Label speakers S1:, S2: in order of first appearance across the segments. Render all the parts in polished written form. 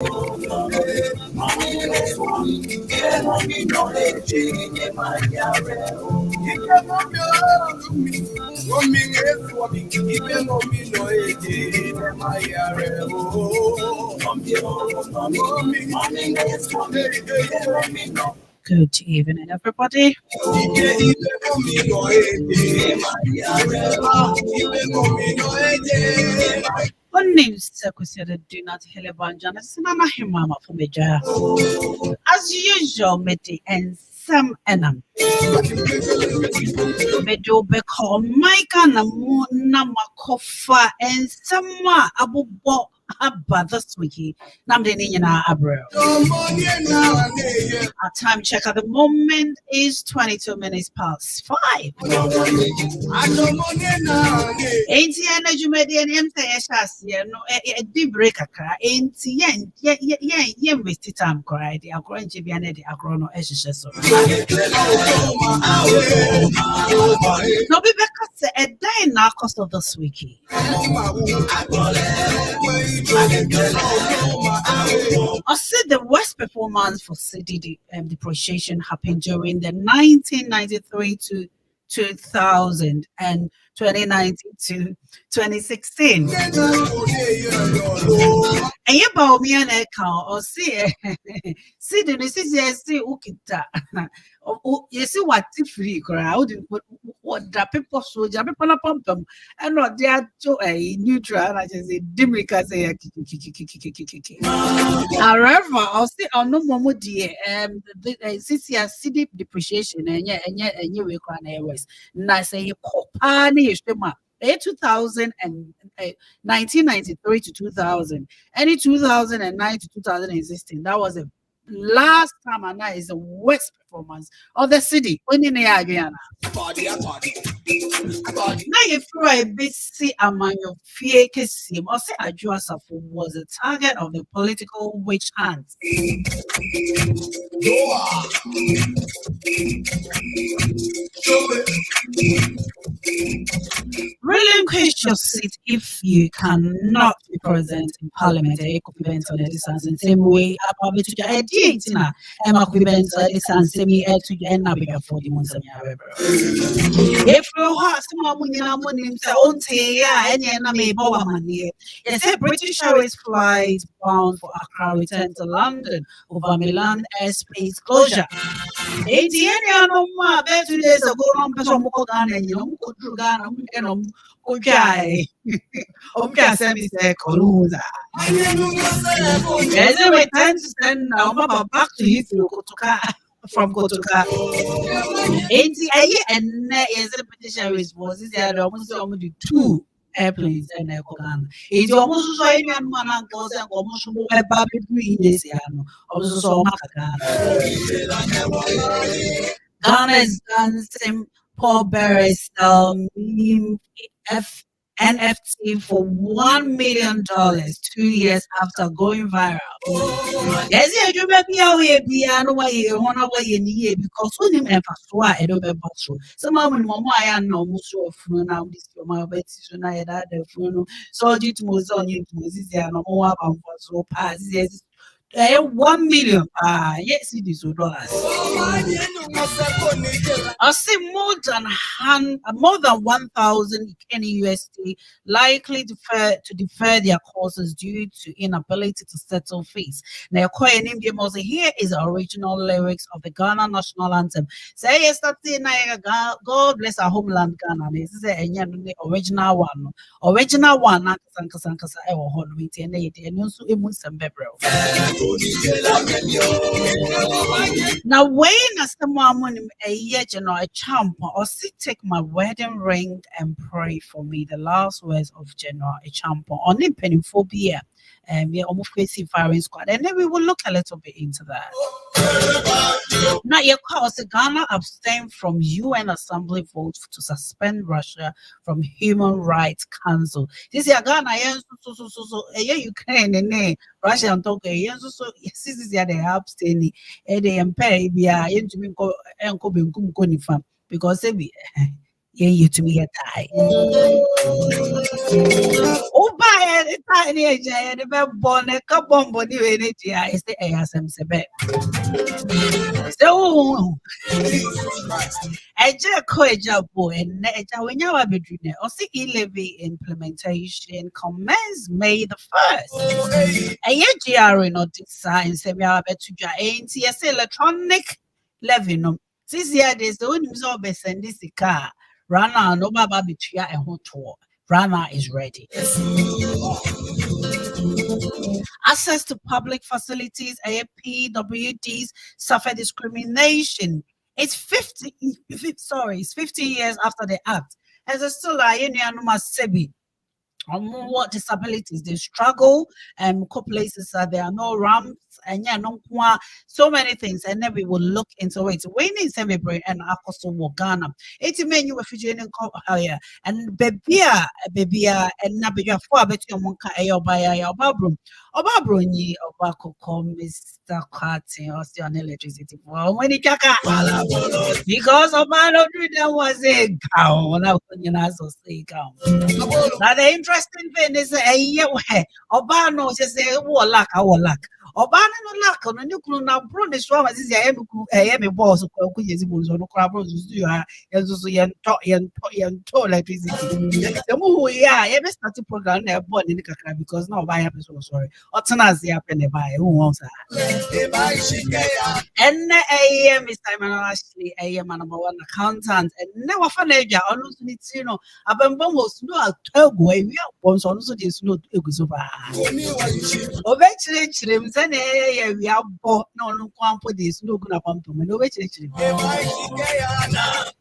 S1: Good evening, everybody. One name is Secretary Do Not Helebanjana, Nana Hemaa from Meja. As usual, Medi and Sam Enam. Medo Beko, Micah Namu Namakofa, and Sama Abu Bo. Abba this week, Namdena Abreu. Our time check at the moment is 22 minutes past 5. Ain't energy median no a deep break a cry, ain't yen, wasted time cried, the agron Jibian, the agrono eshes. No, be because a day now cost of this week. I said the worst performance for CDD depreciation happened during the 1993 to 2000 and 2019 to 2016. And you bought me an account or see the necessity ukita. You see what free crowd what the people so people pump them and not there to a neutral. I just say dimrika say however, I'll say on no more dear CCR CD depreciation and you will cry airways. Na say you copani is 2000 and 1993 to 2000, any 2009 to 2016. That was the last time, and that is the worst performance of the city. When in the Agriana, now if you are a busy among your fake sim, or say Ajuasa was the target of the political witch hunts. Relinquish your seat if you cannot be present in Parliament. A equipment on the distance in the same way. About to the idea, Emma equipment on the distance, semi air to the end of for the months. If you have some money, own tea, and you may borrow money. Yes, a British Airways flight bound for Accra return to London over Milan airspace closure. 80 years ago, 2 days ago, and you could do Ghana and okay. Okay, semi say Colusa. There's a return to send now back to Heathrow from Kotoka. 80 and is a British Airways was almost only 2 airplanes and Ghana. It's almost so anyone goes and almost a baby green this year. Also, Ghana is dancing Paul Barry's NFT for $1 million 2 years after going viral. Yes, you may be away piano why you want away in the year because when him ever swear I don't remember so. Some of them I know most of now this your my bet so now that the phone so due to Mozon into Moses and more about so pass yes. 1 million. Yes, it is dollars. I say more than 1,000 Kenyan USD likely to defer their courses due to inability to settle fees. Now, here is the original lyrics of the Ghana national anthem. Say yes, that's it. God bless our homeland, Ghana. This is the original one. Original one. Now, when as someone a year a champ or sit take my wedding ring and pray for me. The last words of General a champ on the pennyphobia. And we're almost facing firing squad, and then we will look a little bit into that. Now, your cause Ghana abstained from UN Assembly vote to suspend Russia from Human Rights Council. This is Ghana, so Ukraine and Russia and Tokyo, so this is the they abstaining, and they impay via because you to me a tie. Oh, buy it, tiny and the bonnet, a bomb body in it. Yeah, it's the ASM Sebe. So, I just call a job boy and when you have a dream or see levy implementation commence May the 1st. A year GR notice science, we are better to ANTS electronic levy. No, this year there's the only result best and this car. Rana, no baba between a hot tour. Rana is ready. Access to public facilities, APWDs suffer discrimination. It's 50 years after the act. As a still sebi. What disabilities they struggle and places there are no ramps and so many things and then we will look into it. We need semi brain and akoso Ghana. It's menu refugee higher and baby and nabia for bet your monka ayobaya Obabroni Obako Mr. Carting or still on electricity for when he kaka because Obano was a cow when you know so say cow. Now the interesting thing is a year where Obano just say warlock. Obano no lack on a new crew now brought this one as a boss of Kuyazibus or Crabos do yan electricity. The movie, every starting program they're born in the Kaka because now by episode sorry. Otanazi happen by who wants that. And AM is time and actually AM number one accountant and never find a job. Almost needs I've been almost no a tell way we are once also just no eventually we are bought no one put this no good upon to me. No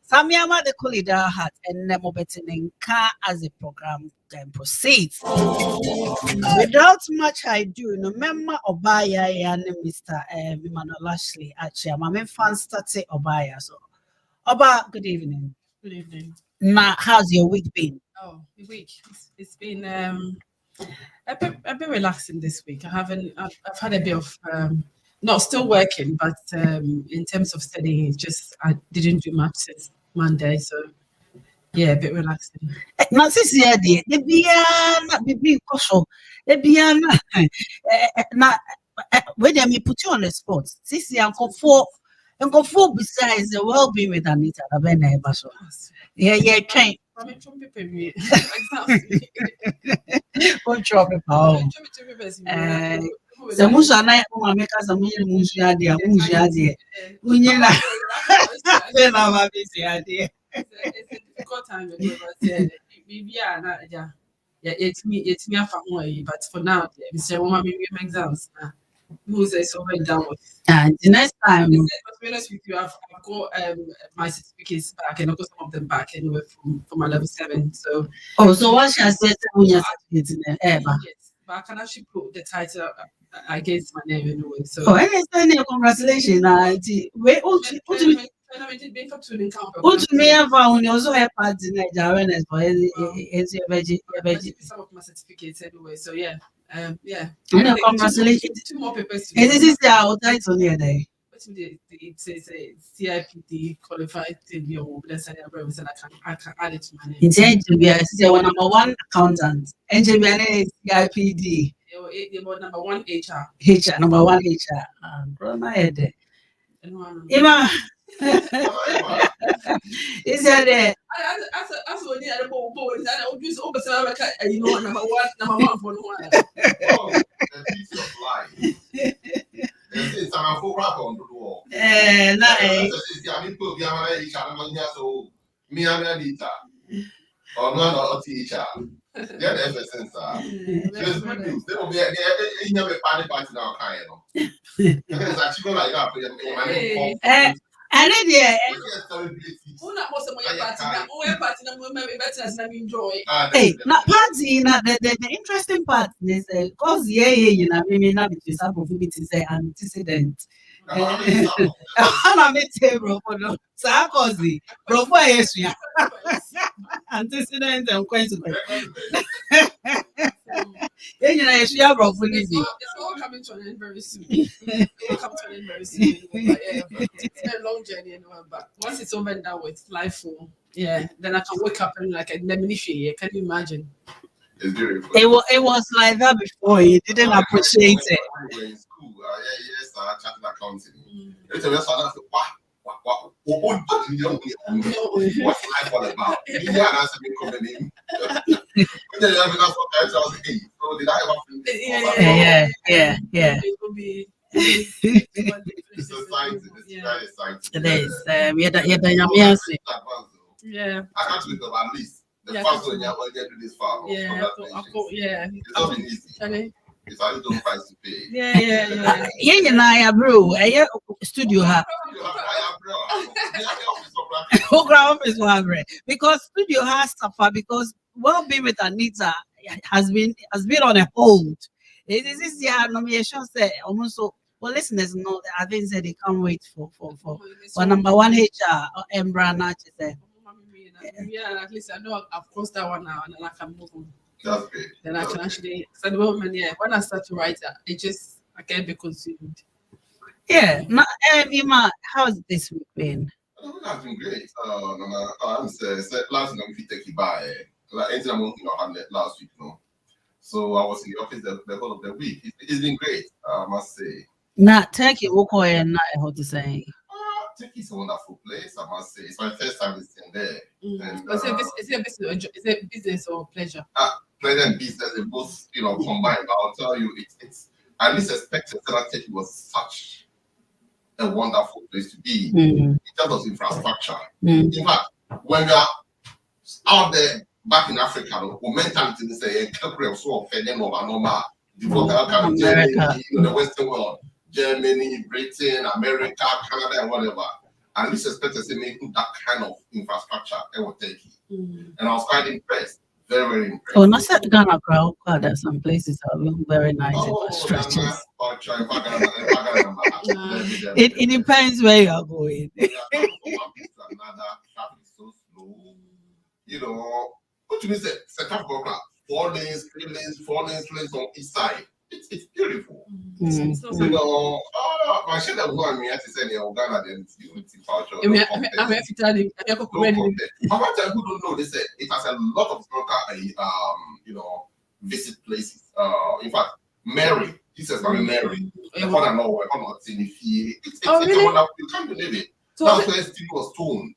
S1: Samyama the Colida hat and Nemo betting car as the program can proceed. Without much ado, no member Obaya and Mr. Emmanuel Ashley actually I'm a fan started Obaya. So Oba, good evening.
S2: Good evening.
S1: Now, how's your week been?
S2: Oh, the week. It's been a bit relaxing this week. I've had a bit of not still working, but in terms of studying, I didn't do much since Monday, so yeah, a bit relaxing.
S1: Now, this year, the be when they put you on the spot, this year, Uncle four besides the well-being with Anita, yeah, train. What drop it out? The Musana make us a million Musia, when then I'm busy idea.
S2: It's a difficult time, it's me a family, but for now, Mr. Woman, maybe exams. Who's over and done with.
S1: And the next time,
S2: to be honest with you, I've got my certificates back and I've got some of them back anyway from my level 7. So,
S1: so what shall I say when you're certificates in
S2: yes, but I can actually put the title against my name anyway. So,
S1: congratulations. Wait, me have found you also a part in Nigeria for
S2: some of my certificates anyway. So, yeah.
S1: Congratulations.
S2: 2 more papers.
S1: This is the title near there.
S2: It says a CIPD qualified to be and I can add it to my name.
S1: It's number 1 accountant. Engineer CIPD.
S2: Number 1 HR.
S1: Number 1 HR. Bro, my head. Ima. Is that
S2: as when you are boys, I would use over number one for one.
S3: Oh, the piece of life. It's a full wrap on the wall. So me and a leader. Or no teacher. Yeah, ever since there's good news. They will be never party party now, kind of. Because actually like that for your
S1: and then hey, not party. The interesting part is because you know, maybe not be disabled say antecedent. I'm a table for no Sarkozy, bro. Yes, yeah. Antecedent and consequence. You know, you have bro.
S2: It's all coming to an end very soon. It will come to an end very soon. It's been a long journey anyway, but once it's over and done with, life will Yeah, then I can wake up and like a Neminishi. Can you imagine?
S3: It's beautiful.
S1: It was like that before. You didn't appreciate it.
S3: When we were in school, yes, I chatted accounting. Every time I saw that, what do you know? What's life all about? You know, that's a big common name. When you have enough of time, I was like, hey, so did I ever finish?
S1: Yeah.
S2: It will be.
S3: It's exciting. It's very exciting.
S1: It is.
S2: Yeah.
S3: I can't wait of at least the first one you get to this far.
S2: Yeah.
S3: It's not been easy. It's a little price to pay.
S2: Yeah.
S1: Yeah, bro. Studio ha. Office one because studio has suffered because well-being with Anita has been on a hold. It is this year nomination say almost so. Well, listeners know I think say they can't wait for number one HR Embrana to say.
S2: Yeah, at least I know I've crossed that one now and then I can move on.
S3: That's great.
S2: Then I can actually, so the moment, when I start to write, I can't be consumed.
S1: Yeah. Now, Ima, how's this week been?
S3: It has been great. I'm saying last week we take it by like anything I'm working on last week, So I was in the office the whole of the week. It's been great, I must say.
S1: Now, Turkey, and not how to say.
S3: Turkey is a wonderful place, I must say. It's my first time visiting there. And,
S2: is it business or pleasure?
S3: Pleasure and business, they both, combined. But I'll tell you, it's I least expected that Turkey was such a wonderful place to be in terms of infrastructure. In fact, when you are out there back in Africa, the mentality is a sort of normal Germany, the Western world, Germany, Britain, America, Canada, and whatever. And least expected to make that kind of infrastructure in Turkey. And I was quite impressed. Very, very impressed.
S1: Oh, not that Ghana crowd, there's some places have very nice infrastructures. It depends where you are going.
S3: Traffic is so slow. What do you say? Set up 4 lanes, 3 lanes, 4 lanes, 3 lanes on each side. It's beautiful. I should have gone me to say Ghana then culture.
S2: I'm going to tell you.
S3: How much people don't know? They say it has a lot of local, visit places. In fact, Mary, Jesus Mary, the one I know, I'm not seeing if it's wonderful. You can't believe it. That's where Stephen was told.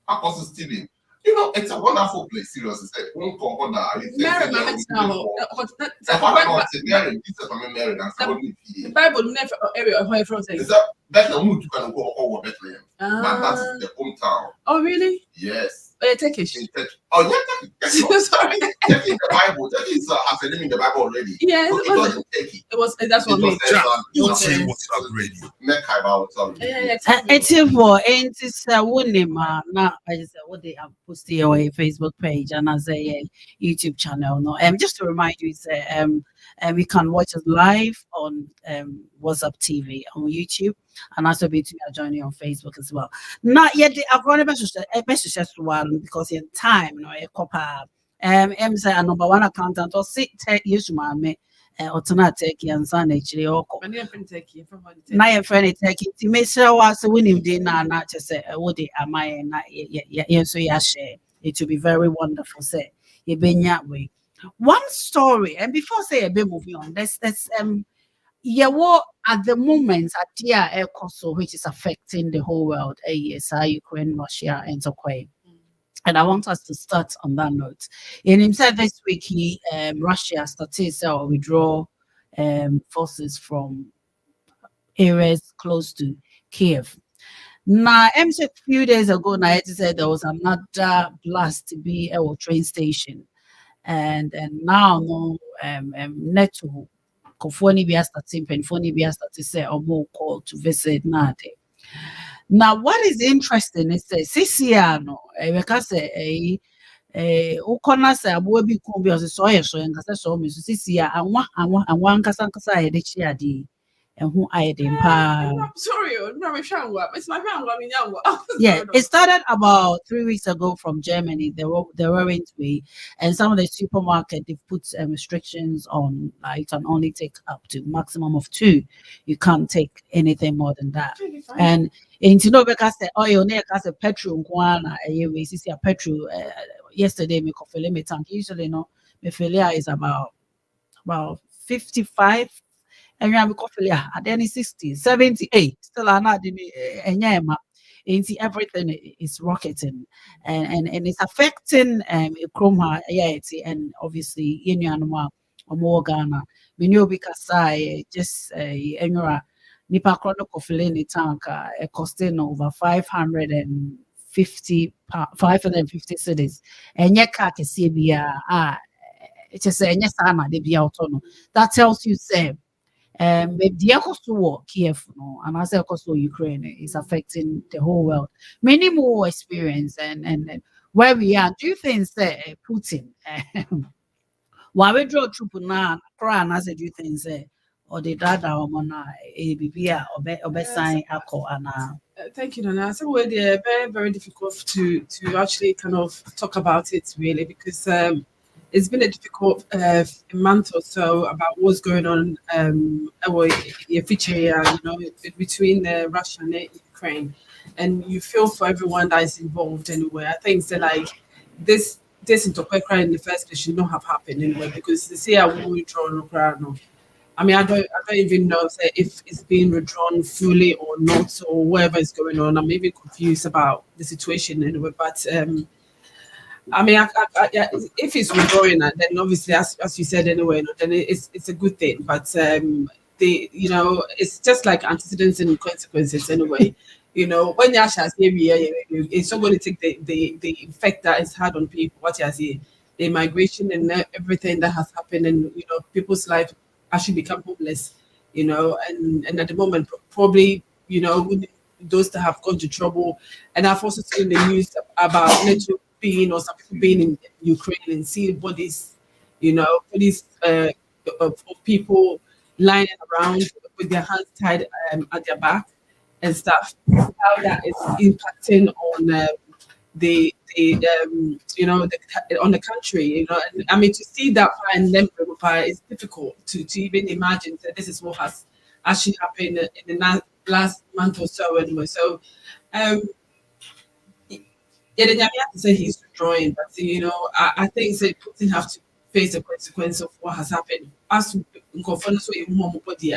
S3: Apostle Stephen. It's a wonderful place. Seriously, Mary, the
S2: Bible never area where from
S3: is that Bethlehem? You can go over Bethlehem, but that's the hometown.
S2: Oh, really?
S3: Yes.
S2: Turkish.
S3: Oh, yeah.
S2: Sorry.
S3: Turkey in the Bible. Turkey is has a name in the Bible already.
S2: Yeah,
S3: it was in Turkey.
S2: It was. That's what
S3: it was.
S4: What's up, radio?
S3: Mecca about
S1: it's for it's Wunima. Now I just said what they have posted on a Facebook page and as a YouTube channel. No, just to remind you, it's we can watch us live on WhatsApp TV on YouTube, and also be joining on Facebook as well. Not yet. I've run a best one because in time, a copper. Say a number one accountant or sit use my or tonight take and son actually or now your friend taking to make sure was winning dinner not to say what they am I so yeah share it will be very wonderful say you been that way. One story, and before say a bit moving on, that's what at the moment at the Kosovo, which is affecting the whole world, Ukraine, Russia, and so on. And I want us to start on that note. In himself this week, Russia started to withdraw forces from areas close to Kiev. Now, a few days ago, I said there was another blast to be a train station. And now Neto Kofoni Bia starting Penfoni Bia started say or more call to visit Nade. Now what is interesting is Sisiano because Ukona say Abu bi kumbi so and kasa so me Sisia and one kasa de chiadi and who I did pa.
S2: I'm sorry, it's my family.
S1: Yeah, it started about 3 weeks ago from Germany. They weren't we, and some of the supermarket they've put restrictions on, like you can only take up to maximum of 2. You can't take anything more than that.
S2: Okay, fine.
S1: And in Tinobeca said, oh, your name has a petrol, we see a petrol. Yesterday, me coffee limit tank. Usually, no, me filia is about 55. And you have coffee, at any 60, 78. Still, I'm not in everything is rocketing, and it's affecting Chroma, yeah, and obviously in Yanuma or more Ghana. We know because I just nipa chrono coffee tank costing over 550 cities, and yet car can see it's just a yes, they be out on. That tells you say the ecoso war Kiev no, and as ecoso Ukraine is affecting the whole world. Many more experience and where we are. Do you think say Putin why we draw troop now cry and do you think say or the dada or mona a bibia or sign alcohol and
S2: Thank you, Nana. So they're very, very difficult to actually kind of talk about it really because it's been a difficult month or so about what's going on between Russia and Ukraine, and you feel for everyone that is involved anyway. I think that like this into in the first place should not have happened anyway because they say I will withdraw no. I mean, I don't even know if it's being withdrawn fully or not, or whatever is going on. I'm even confused about the situation anyway. But I mean, if it's withdrawing, then obviously, as you said anyway, then it's a good thing. But it's just like antecedents and consequences anyway. When Yasha it's not going to take the effect that it's had on people. What you see, the migration and everything that has happened, and people's life actually become homeless. And at the moment, probably those that have gone to trouble, and I've also seen the news about little being or some people being in Ukraine and seeing bodies, bodies of people lying around with their hands tied at their back and stuff. How that is impacting on on the country, And, I mean, to see that and then it's difficult to even imagine that this is what has actually happened in the last month or so anyway. So, yeah, the Nyame has to say he's withdrawing, but I think that Putin have to face the consequence of what has happened. As Nkofano so in more body,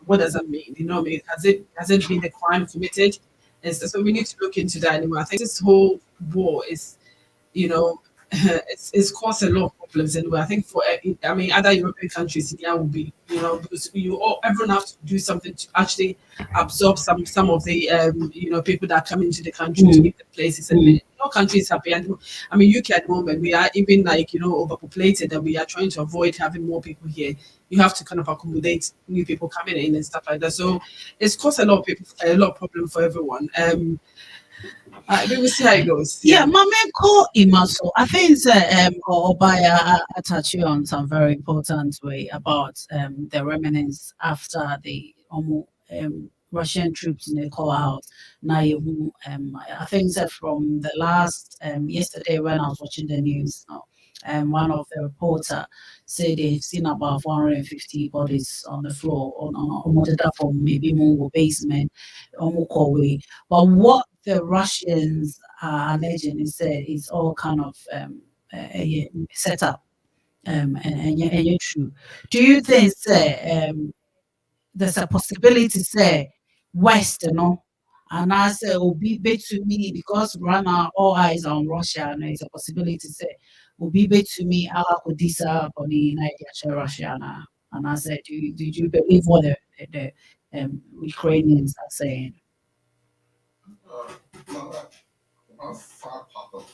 S2: what does that mean? I mean, has it been a crime committed? And so we need to look into that anyway. I think this whole war is it's caused a lot of problems anyway. I think other European countries, yeah, will be, because everyone have to do something to actually absorb some of the, people that come into the country to make the places. And no country is happy. And I mean, UK at the moment, we are even like, overpopulated, and we are trying to avoid having more people here. You have to kind of accommodate new people coming in and stuff like that. So it's caused a lot of problem for everyone. We will see how it goes.
S1: Yeah, my main call Imaso. I think Obaya touched on some very important way about the remnants after the Russian troops in the call out. Now, I think that from the last yesterday when I was watching the news, one of the reporter said they've seen about 450 bodies on the floor on the from maybe more basement, more way. But what the Russians are alleging is that it's all kind of set up and you're true. Do you think there's a possibility say West, and I say will be to me because right now all eyes are on Russia and there's a possibility say will be to me Arakudisa or the Nigeria Russia and I said, do you believe what the Ukrainians are saying?
S3: One sad part of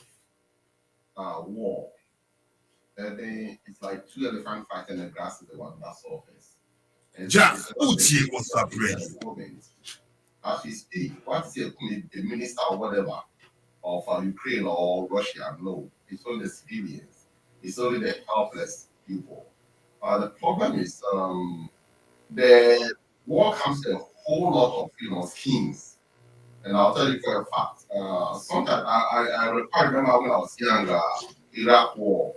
S3: war. It's like two elephants fighting the grass is the one that surface.
S4: Jack, what's up, Brady?
S3: As we speak, what is the minister or whatever of Ukraine or Russia? No, it's only the civilians. It's only the helpless people. The problem is the war comes with a whole lot of schemes. And I'll tell you for a fact. Sometimes I quite remember when I was younger, Iraq War,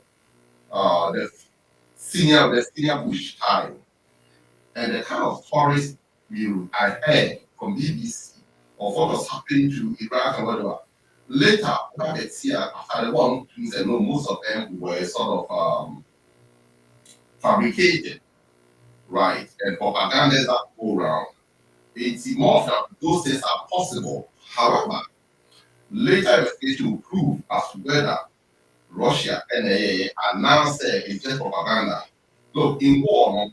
S3: the senior Bush time, and the kind of stories I heard from BBC of what was happening to Iraq and whatever. Later, after the war, you said no, most of them were sort of fabricated, right? And propagandas that go around. It's more of those things are possible. However, later investigation will prove as to whether Russia and are now saying it's just propaganda. Look, in war,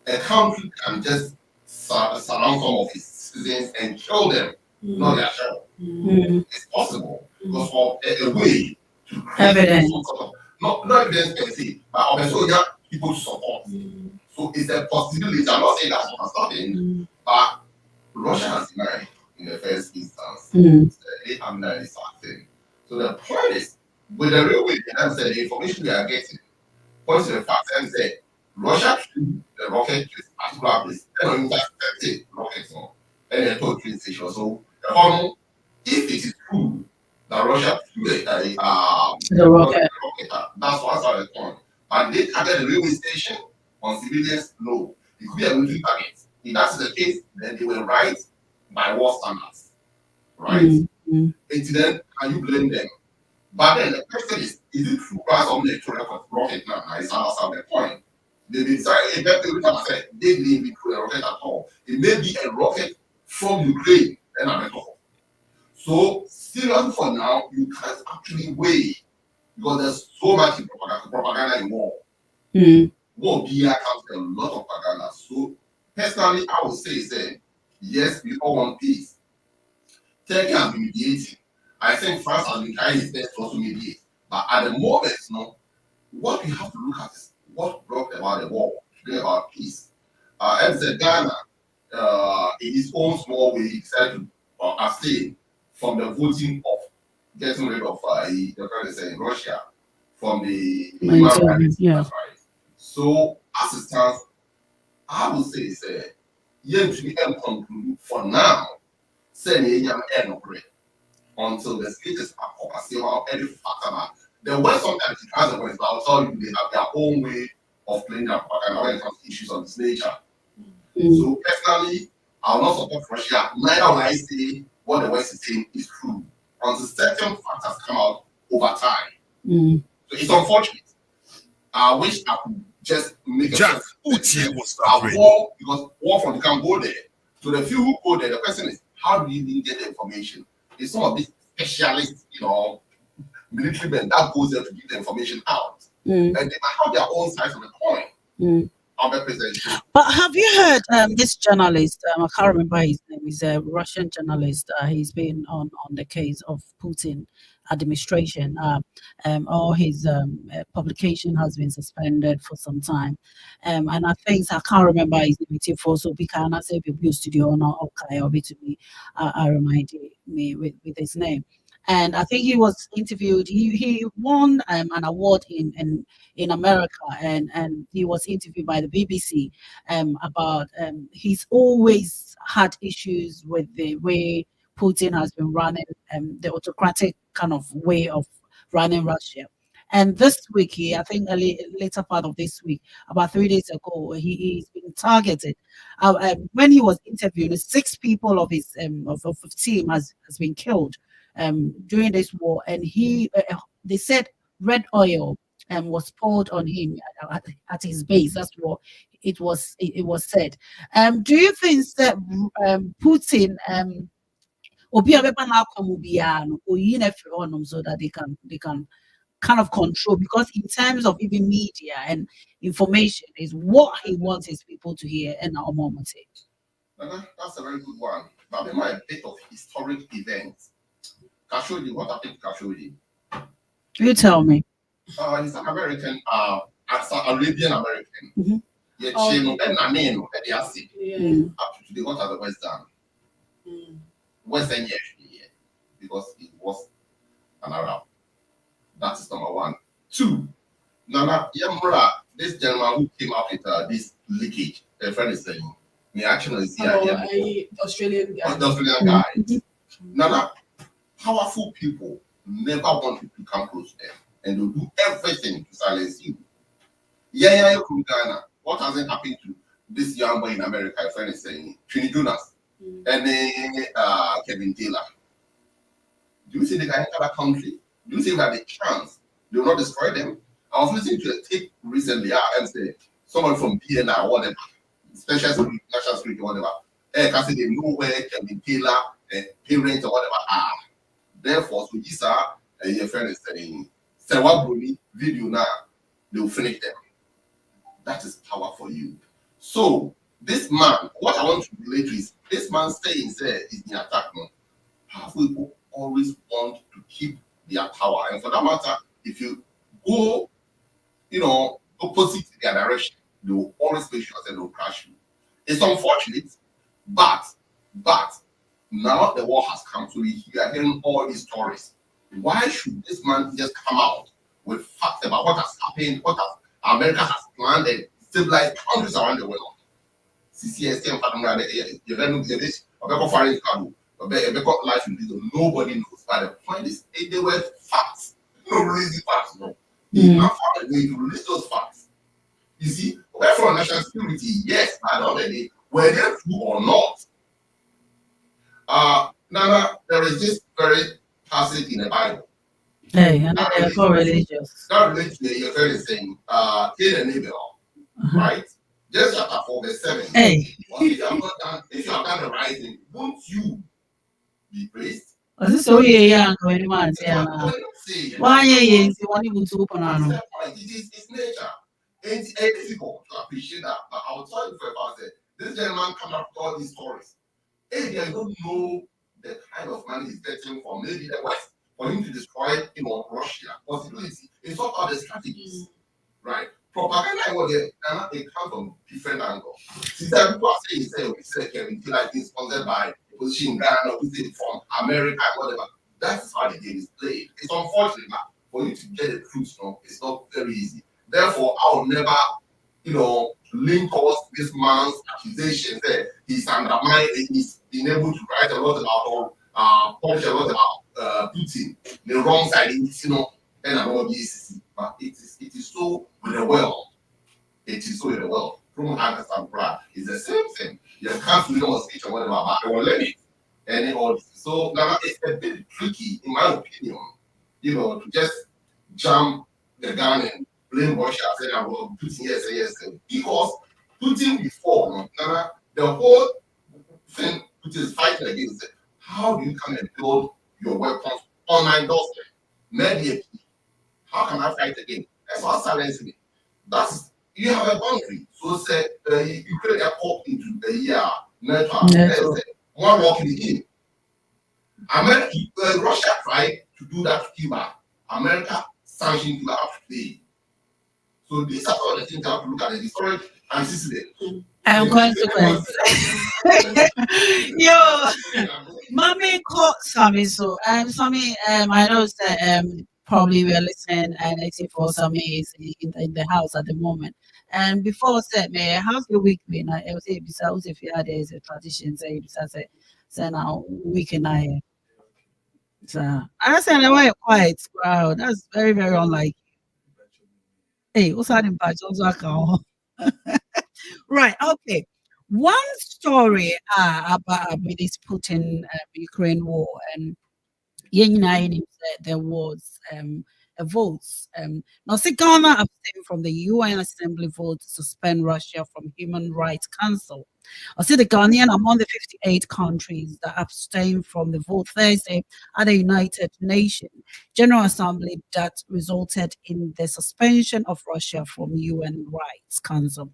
S3: a country can just surround some of its citizens and kill them, not their child. It's possible because of a way to create
S1: Evidence.
S3: some sort of not evidence per se, but also people to support. So it's a possibility. I'm not saying that's what's happening, but Russia has denied in the first instance. They have denied this thing. So the point is, with the railway, and said the information we are getting points to the fact and say Russia flew the rocket to a particular place, and just 30 rockets on, and then told train station. So if it is true that Russia flew
S1: the rocket,
S3: that's one side of the coin. But they target the railway station on civilians? No. It could be a military target. If that's the case, then they were right by war standards. Right? And then can you blame them? But then the question is it true that some electoral rocket now? It's not the point. They decided they didn't even throw a rocket at all. It may be a rocket from Ukraine and America. So seriously for now, you can't actually weigh because there's so much propaganda in war. War beer comes with a lot of propaganda. So personally, I would say yes, we all want peace. Turkey has been mediating. I think France has been trying its best to also mediate. But at the moment, what we have to look at is what brought about the war, today about peace. As Ghana, in its own small way, decided to abstain from the voting of getting rid of the president in Russia from the human rights.
S1: Yeah.
S3: Right. So as it stands, I would say to be conclude for now, say until the status are still any fact about the West sometimes it has a voice, but I'll tell you they have their own way of playing their propaganda when it comes to issues of this nature. So personally, I will not support Russia. Neither will I say what the West is saying is true until certain facts have come out over time. So it's unfortunate. I wish I could just make
S4: Jack,
S3: war because war from the can go there. So the few who go there, the question is, how do you even get the information? It's some of these specialists, military men that goes there to give the information out. And they might have their own sides of the coin.
S1: But have you heard this journalist? I can't remember his name. He's a Russian journalist. He's been on the case of Putin administration. All his publication has been suspended for some time. And I think I can't remember his name. So we can say we studio or okay, or to me, I remind me with his name. And I think he was interviewed. He won an award in America, and he was interviewed by the BBC about he's always had issues with the way Putin has been running the autocratic kind of way of running Russia. And this week, I think later part of this week, about 3 days ago, he's been targeted. When he was interviewed, 6 people of his of team has been killed during this war, and they said red oil was poured on him at his base. That's what it was said. Do you think that Putin so that they can kind of control, because in terms of even media and information is what he wants his people to hear and our moment.
S3: That's a very good one. But there might be a bit of historic events. Khashoggi, what happened to Khashoggi?
S1: You tell me.
S3: He's an American, Arabian American. Yet she no and name up to today. What has the West done? Western yes, because it was an Arab. That is number 1. 2, Nana Hemaa, this gentleman who came up with this leakage, a friend is saying, me actually see
S2: Australian guy.
S3: the Australian guy. Nana, powerful people never want you to come close to them, and they'll do everything to silence you. Yeah, Ghana. What hasn't happened to this young boy in America? A friend is saying, Trini Jonas, and then Kevin Taylor. Do you think they can enter that country? Do you think that the chance they will not destroy them? I was listening to a tape recently and say someone from PNR or whatever, special security, national security, whatever. Can say they know where Kevin Taylor parents or whatever are. Therefore, so these are your friend is saying, Sewa Bruni video now, they will finish them. That is power for you. So this man, what I want to relate to is this man saying is the attack. Powerful people always want to keep their power, and for that matter, if you go, opposite their direction, they will always make sure that they will crash you. It's unfortunate, but now the war has come, so we are hearing all these stories. Why should this man just come out with facts about what has happened, what America has planned, and civilized countries around the world? Nobody knows. But the point is, they were facts. No release facts, no. Not far away to release those facts. You see, we're from national security, yes, I don't know whether they're true or not. Nana, there is this very passage in the Bible.
S1: Hey, and they're co-religious.
S3: That relates to your friend saying, Cain and Abel, right? Just chapter 4, verse 7.
S1: Hey.
S3: If you have done the right thing, won't you be praised?
S1: So yeah, going on. Why is the one you to open on?
S3: It's nature. It's difficult to appreciate that. But I will tell you for a fact that this gentleman come up with all these stories. Hey, they don't know the kind of money he's getting from maybe the West for him to destroy, Russia. Possibility. It's not all the strategies, right? Propaganda they come from different angles. Since people are saying, we say Kevin Taylor is sponsored by a position in Ghana, we say from America, whatever. That's how the game is played. It's unfortunate, but for you to get the truth, it's not very easy. Therefore, I will never, lean towards this man's accusation that he's undermined and he's been able to write a lot about or publish a lot about Putin, the wrong side, and about this. But it is so with the world. It is so with the world. From August and Prague is the same thing. You can't freedom of speech or whatever, but I will let it. And all so now it's a bit tricky, in my opinion, to just jump the gun and blame Russia and say, well, Putin, yes, because Putin before, the whole thing Putin is fighting against it. How do you come and build your weapons on my doorstep? Maybe how can I fight again? That's what silencing me. That's you have a boundary. So say you create a pop into the year network. One walking in. Russia tried to do that to Cuba. America sanctioned Cuba today. So these are all the things I have to look at the historic antecedent.
S1: And consequence. Yo, mommy caught Sammy. So Sammy, I know that probably we're listening and it's for Sammy is in the house at the moment. And before said, man, how's your week been? I was say besides if you had a tradition, say besides say now week and I. So I said I went quiet. Wow, that's very, very unlike. Hey, what's that in Right, okay. One story about this Putin Ukraine war, and there was a vote. Now, see, Ghana abstained from the UN Assembly vote to suspend Russia from Human Rights Council. I see the Ghanaian among the 58 countries that abstained from the vote Thursday at the United Nations General Assembly that resulted in the suspension of Russia from UN Rights Council.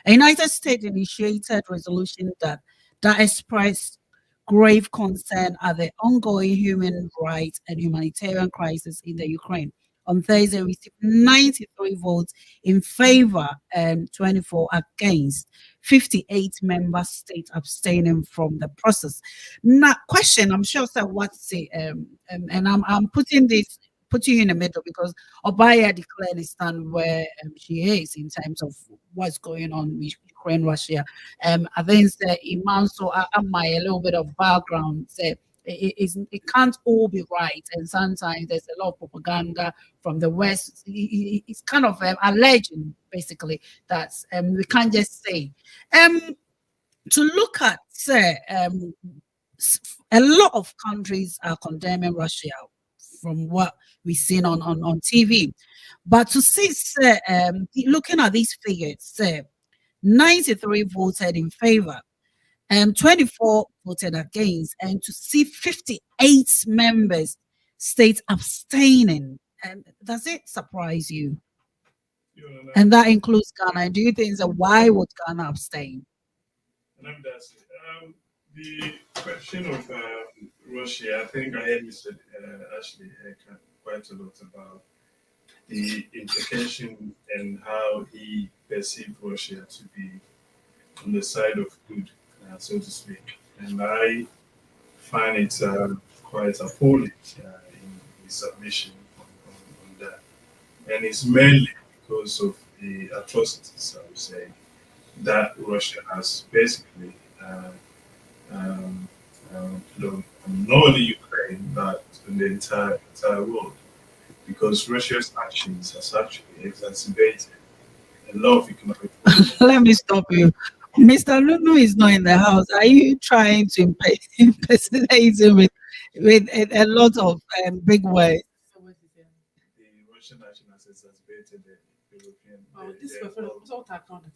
S1: A United States initiated resolution that expressed grave concern at the ongoing human rights and humanitarian crisis in the Ukraine. On Thursday, received 93 votes in favor and 24 against, 58 member states abstaining from the process. Now, question, I'm sure that what's it, and I'm putting you in the middle because Obaya declared a stand where she is in terms of what's going on with Ukraine, Russia. I think that Iman so my a little bit of background say it can't all be right, and sometimes there's a lot of propaganda from the West. It's kind of alleging basically that we can't just say to look at say a lot of countries are condemning Russia from what we've seen on TV. But to see, say, looking at these figures, say, 93 voted in favor, 24 voted against, and to see 58 members states abstaining, does it surprise you? And that includes Ghana. Do you think that why would Ghana abstain?
S5: The question of Russia, I think I heard Mr. Ashley quite a lot about the implication and how he perceived Russia to be on the side of good, so to speak. And I find it quite appalling in his submission on that. And it's mainly because of the atrocities, I would say, that Russia has basically not only Ukraine, but in the entire world. Because Russia's actions has actually exacerbated a lot of economic problems.
S1: Let me stop you. Mr. Lulu is not in the house. Are you trying to impersonate him with a lot of big words?
S5: The Russian action has exacerbated the European.
S2: This was all talk all the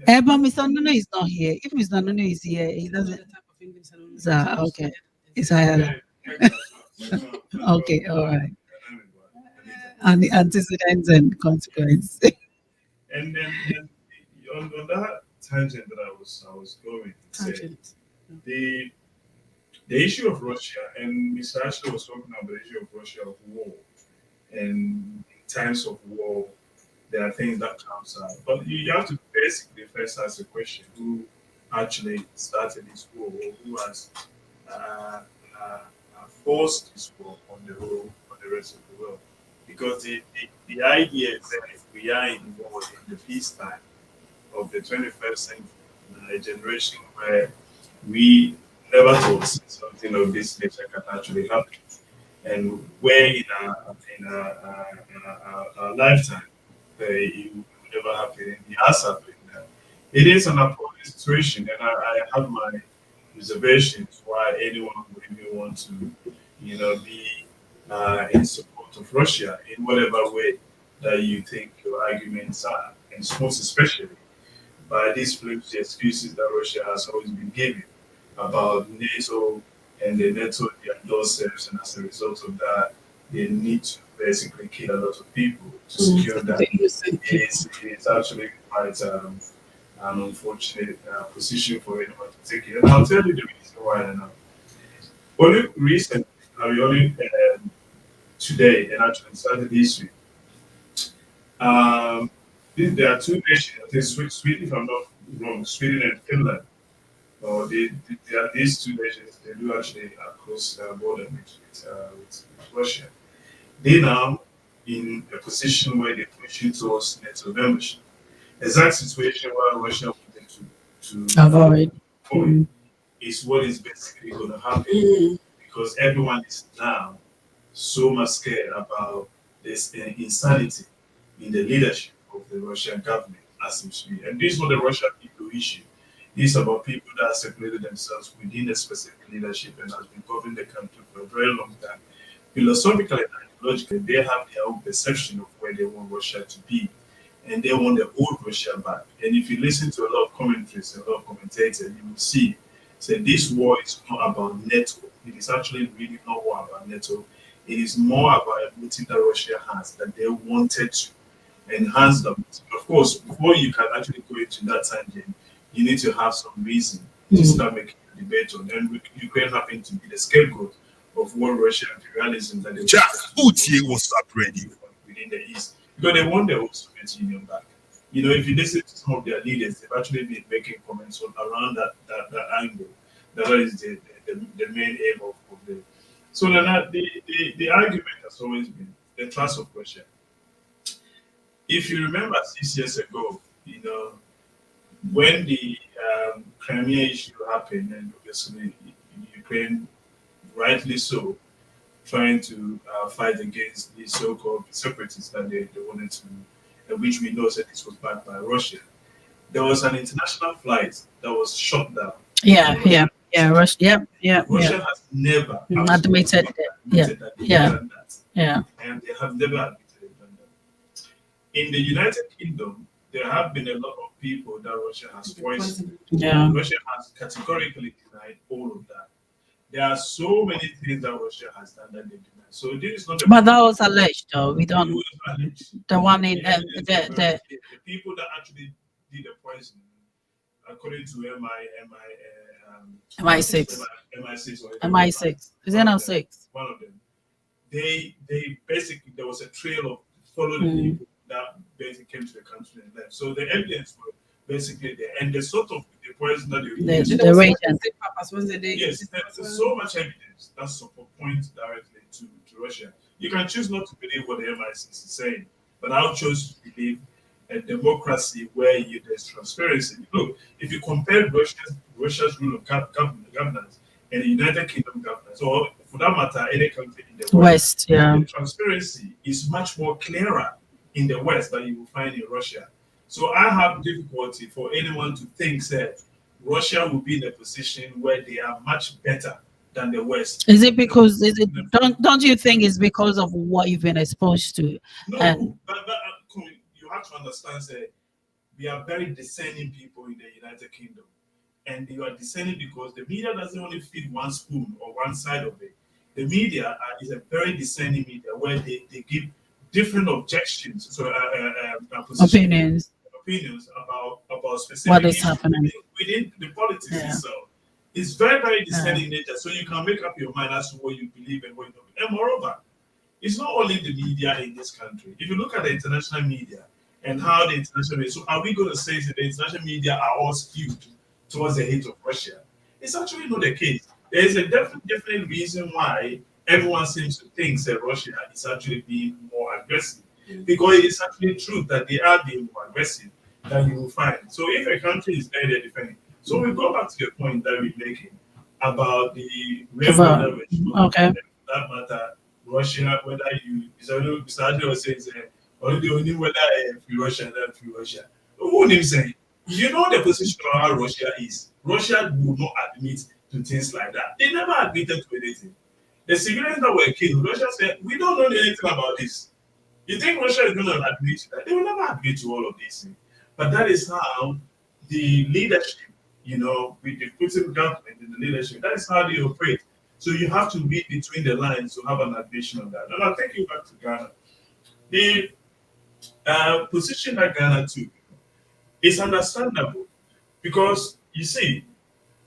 S2: time.
S1: But Mr. Nuno is not here. If Mr. Nuno is here, he doesn't. Okay. It's higher. Okay, all right. And the antecedents and consequences.
S5: And then on that tangent that I was going to say, the issue of Russia, and Mr. Ashley was talking about the issue of Russia of war, and in times of war, there are things that comes out. But you have to basically first ask the question: who actually started this war, or who has forced this war on the rest of the world? Because the idea is that if we are involved in the peacetime of the 21st century, a generation where we never thought something of this nature can actually happen, and where in our lifetime it will never happen, and it has happened. It is an appalling situation, and I have my reservations why anyone would even want to, be in support of Russia in whatever way that you think your arguments are, and most especially by these flimsy excuses that Russia has always been giving about NATO and the NATO themselves, and as a result of that, they need to basically kill a lot of people to secure that. It's actually quite an unfortunate position for anyone to take it. And I'll tell you the reason why now. Only recently, today, and actually started this week, there are two nations, I think Sweden, if I'm not wrong, Sweden and Finland. There are these two nations, they do actually cross the border with Russia. They now in a position where they're pushing towards NATO membership. Exact situation where Russia wanted to avoid is what is basically going to happen, because everyone is now so much scared about this insanity in the leadership of the Russian government as it should be. And this is not the Russian people issue. This is about people that have separated themselves within a specific leadership and has been governing the country for a very long time. Philosophically and ideologically, they have their own perception of where they want Russia to be, and they want the old Russia back. And if you listen to a lot of commentaries and a lot of commentators, you will see this war is not about NATO. It is actually really not war about NATO. It is more about a motive that Russia has, that they wanted to enhance them. Of course, before you can actually go into that tangent, you need to have some reason to start making a debate on. And Ukraine happened to be the scapegoat of what Russian imperialism that they
S4: was ready
S5: within the East, because they want the old Soviet Union back. If you listen to some of their leaders, they've actually been making comments around that angle. That is the main aim of the. So then the argument has always been the trust of Russia. If you remember 6 years ago, when the Crimea issue happened, and obviously Ukraine, rightly so, trying to fight against the so-called separatists that they wanted to, which we know that this was backed by Russia. There was an international flight that was shut down. Russia has never
S1: admitted
S5: that they done that.
S1: Yeah.
S5: And they have never admitted they've done that. In the United Kingdom, there have been a lot of people that Russia has poisoned.
S1: Yeah.
S5: Russia has categorically denied all of that. There are so many things that Russia has done that they deny. So this is not.
S1: But that was alleged, though. We don't. The one in
S5: the people that actually did the poisoning, according to
S1: MI6.
S5: MI6.
S1: Is it now 6?
S5: One of them. They basically, there was a trail of following people that basically came to the country and left. So the evidence were basically there, and the sort of the poison that they
S1: Yes,
S5: there's so much evidence that support points directly to Russia. You can choose not to believe what the MI6 is saying, but I'll choose to believe a democracy where there's transparency. Look, if you compare Russia's rule of governance and the United Kingdom governance, or for that matter, any country in the
S1: West,
S5: the transparency is much more clearer in the West than you will find in Russia. So I have difficulty for anyone to think that Russia will be in a position where they are much better than the West.
S1: Is it because don't you think it's because of what you've been exposed to?
S5: No, but you have to understand that we are very discerning people in the United Kingdom. And you are discerning because the media doesn't only feed one spoon or one side of it. The media is a very discerning media where they give different objections, opinions about specific
S1: what is happening
S5: within the politics itself. It's very, very discerning nature. So you can make up your mind as to what you believe and what you don't. And moreover, it's not only the media in this country. If you look at the international media and how the international media, so are we going to say that the international media are all skewed towards the hate of Russia? It's actually not the case. There is a definite reason why everyone seems to think that Russia is actually being more aggressive. Because it's actually true that they are being more aggressive than you will find. So if a country is there, they're defending. So we go back to the point that we're making about the
S1: okay.
S5: That matter, Russia, whether you Mr. was saying only whether free Russia and then free Russia. Who would him say? You know the position of how Russia is. Russia will not admit to things like that. They never admitted to anything. The civilians that were killed, Russia said, we don't know anything about this. You think Russia is going to admit to that? They will never admit to all of these things. But that is how the leadership, with the Putin government and the leadership, that is how they operate. So you have to read between the lines to have an admission of that. And I'll take you back to Ghana. The position that Ghana took is understandable because, you see,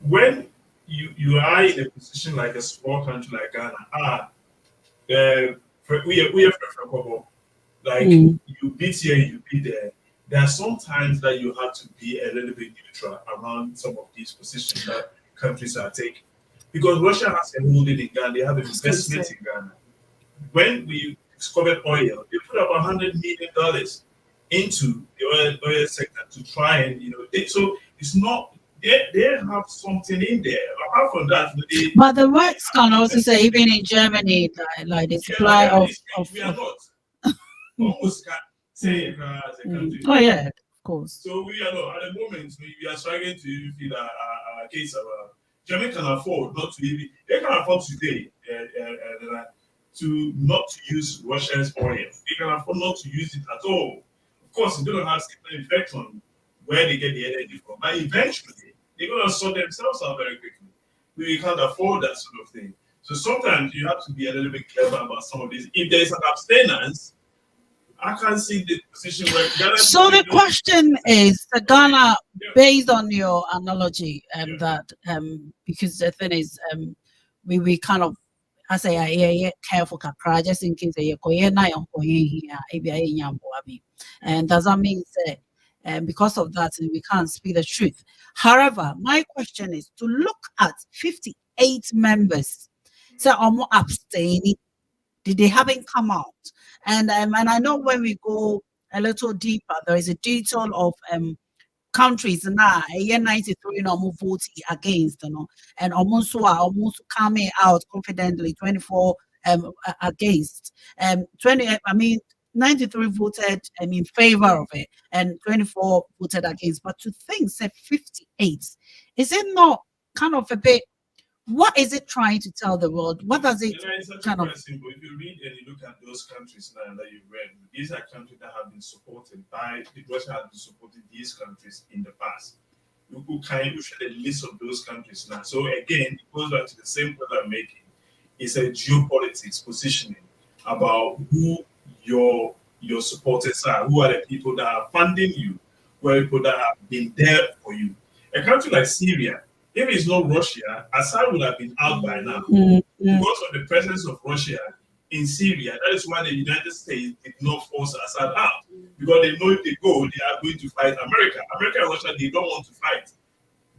S5: when you are in a position like a small country like Ghana, we are like you beat here, you beat there. There are some times that you have to be a little bit neutral around some of these positions that countries are taking. Because Russia has a holding in Ghana, they have an investment in Ghana. When we discovered oil, they put up $100 million into the oil sector to try and, so it's not, they have something in there. Apart from that,
S1: but the West can also say, even in Germany, like the supply of
S5: we are not. Almost can't say as a country.
S1: Oh yeah, of course.
S5: So we are not at the moment. We are struggling to even feel our case about Germany can afford not to even. They can afford today to not to use Russia's oil. They can afford not to use it at all. Of course, they don't have certain effect on where they get the energy from, but eventually they're going to sort themselves out very quickly. We can't afford that sort of thing. So sometimes you have to be a little bit clever about some of this. If there is an abstinence, I can't see the position where Ghana.
S1: So the question is, Ghana, based on your analogy, that because the thing is, we kind of, I say, careful, just in case and does that mean that because of that we can't speak the truth? However, my question is to look at 58 members, so almost abstaining. They haven't come out, and I know when we go a little deeper, there is a detail of countries now, 93 no vote against, and almost coming out confidently 24 against 20. I mean 93 voted in favor of it, and 24 voted against. But to think, say 58, is it not kind of a bit? What is it trying to tell the world? What does it
S5: It's actually
S1: kind of?
S5: quite simple. If you read and you look at those countries now that you've read, these are countries that have been supported by Russia has been supporting these countries in the past. You can share the list of those countries now. So again, it goes back to the same point I'm making. It's a geopolitics positioning about who your supporters are, who are the people that are funding you, who are the people that have been there for you. A country like Syria, if it's not Russia, Assad would have been out by now. Because of the presence of Russia in Syria, that is why the United States did not force Assad out. Because they know if they go, they are going to fight America. America and Russia, they don't want to fight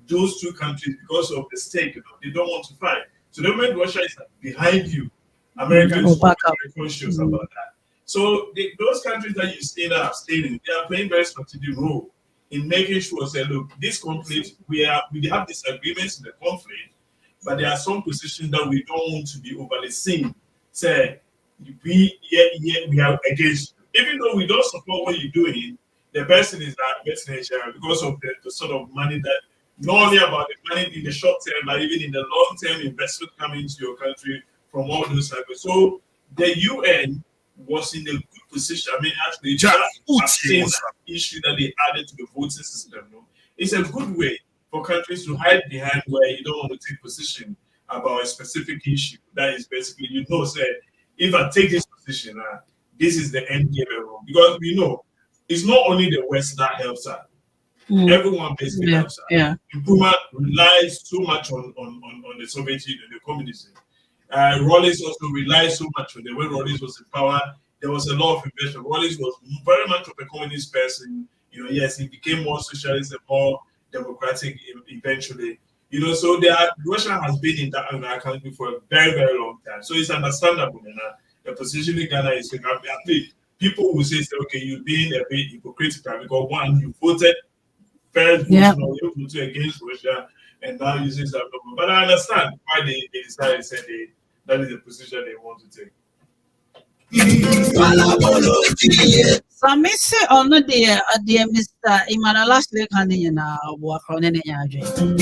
S5: those two countries because of the stake. They don't want to fight. So the moment Russia is behind you, America is very conscious about that. So those countries that you see that are staying, they are playing very strategic role in making sure, say, look, this conflict, we have disagreements in the conflict, but there are some positions that we don't want to be overly seen. Say, we are against you. Even though we don't support what you're doing, the person is that because of the sort of money that, not only about the money in the short term, but even in the long term investment coming into your country from all those cycles. So the UN was in a good position. I mean, actually, that issue that they added to the voting system, it's a good way for countries to hide behind where you don't want to take position about a specific issue. That is basically, say, if I take this position, this is the end game. Because we know it's not only the West that helps us. Everyone basically helps us.
S1: Yeah.
S5: Nkrumah relies so much on the Soviet Union, the communism. Rawlings also relies so much on the way Rawlings was in power. There was a lot of investment. Rawlings was very much of a communist person. Yes, he became more socialist and more democratic eventually. So Russia has been in that country for a very, very long time. So it's understandable. The position in Ghana is people will say, okay, you're being a bit hypocritical because one, you voted first, you voted against Russia, and now you say something. But I understand why they decided to say that is the position they want to take.
S1: So, Miss on the dear Mr. Imana last week, honey, and I work on any idea. 1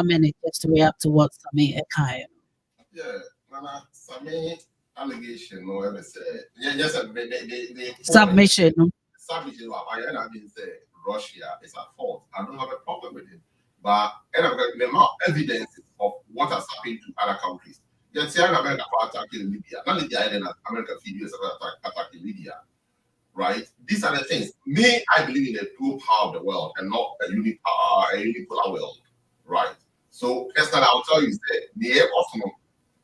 S1: minute just to way up to what Sami Ekaya.
S3: Yeah, Nana, Sami allegation, no ever said. Yes, they
S1: Submission.
S3: Submission, I mean, say Russia is at fault. I don't have a problem with it. But the amount of evidence of what has happened to other countries. Yes, America attacking Libya. Not Libya, America videos attacking Libya. Right? These are the things. Me, I believe in the dual power of the world and not a unipolar world. Right? So, Esther, I'll tell you, the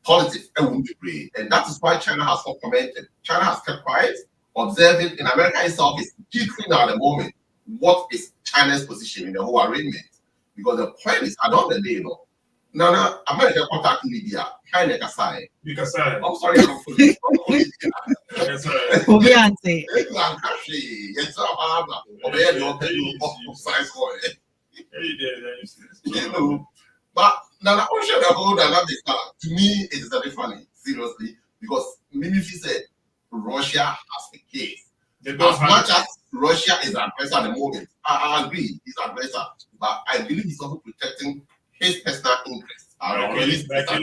S3: politics won't be great. And that is why China has not commented. China has kept quiet, observing, and America itself is teaching at the moment what is China's position in the whole arrangement. Because the point is, at the end of the day, Nana, America contact Libya, China Kasai. I'm sorry, I'm but Nana, to me, it is very funny, seriously, because Mimi said Russia has the case. As much as Russia is an aggressor at the moment, I agree, he's an aggressor, but I believe he's also protecting his personal interests.
S5: But it's that's the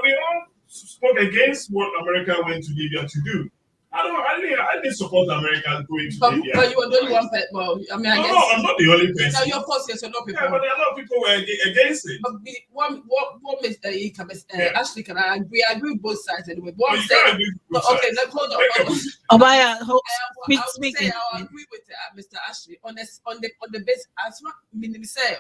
S5: we all spoke against what America went to Libya to do. I didn't support America going to Libya.
S2: But you were the only one. Well, I mean, I guess.
S5: No, I'm not the only person.
S2: Now, your post, yes, a lot of people.
S5: Yeah, but there are a lot of people who were against it.
S2: But what Mr. Ashley, can I agree? I agree with both sides anyway. One said, okay, let's hold on.
S1: Obaya,
S2: speak. I agree with Mr. Ashley on the base. As say,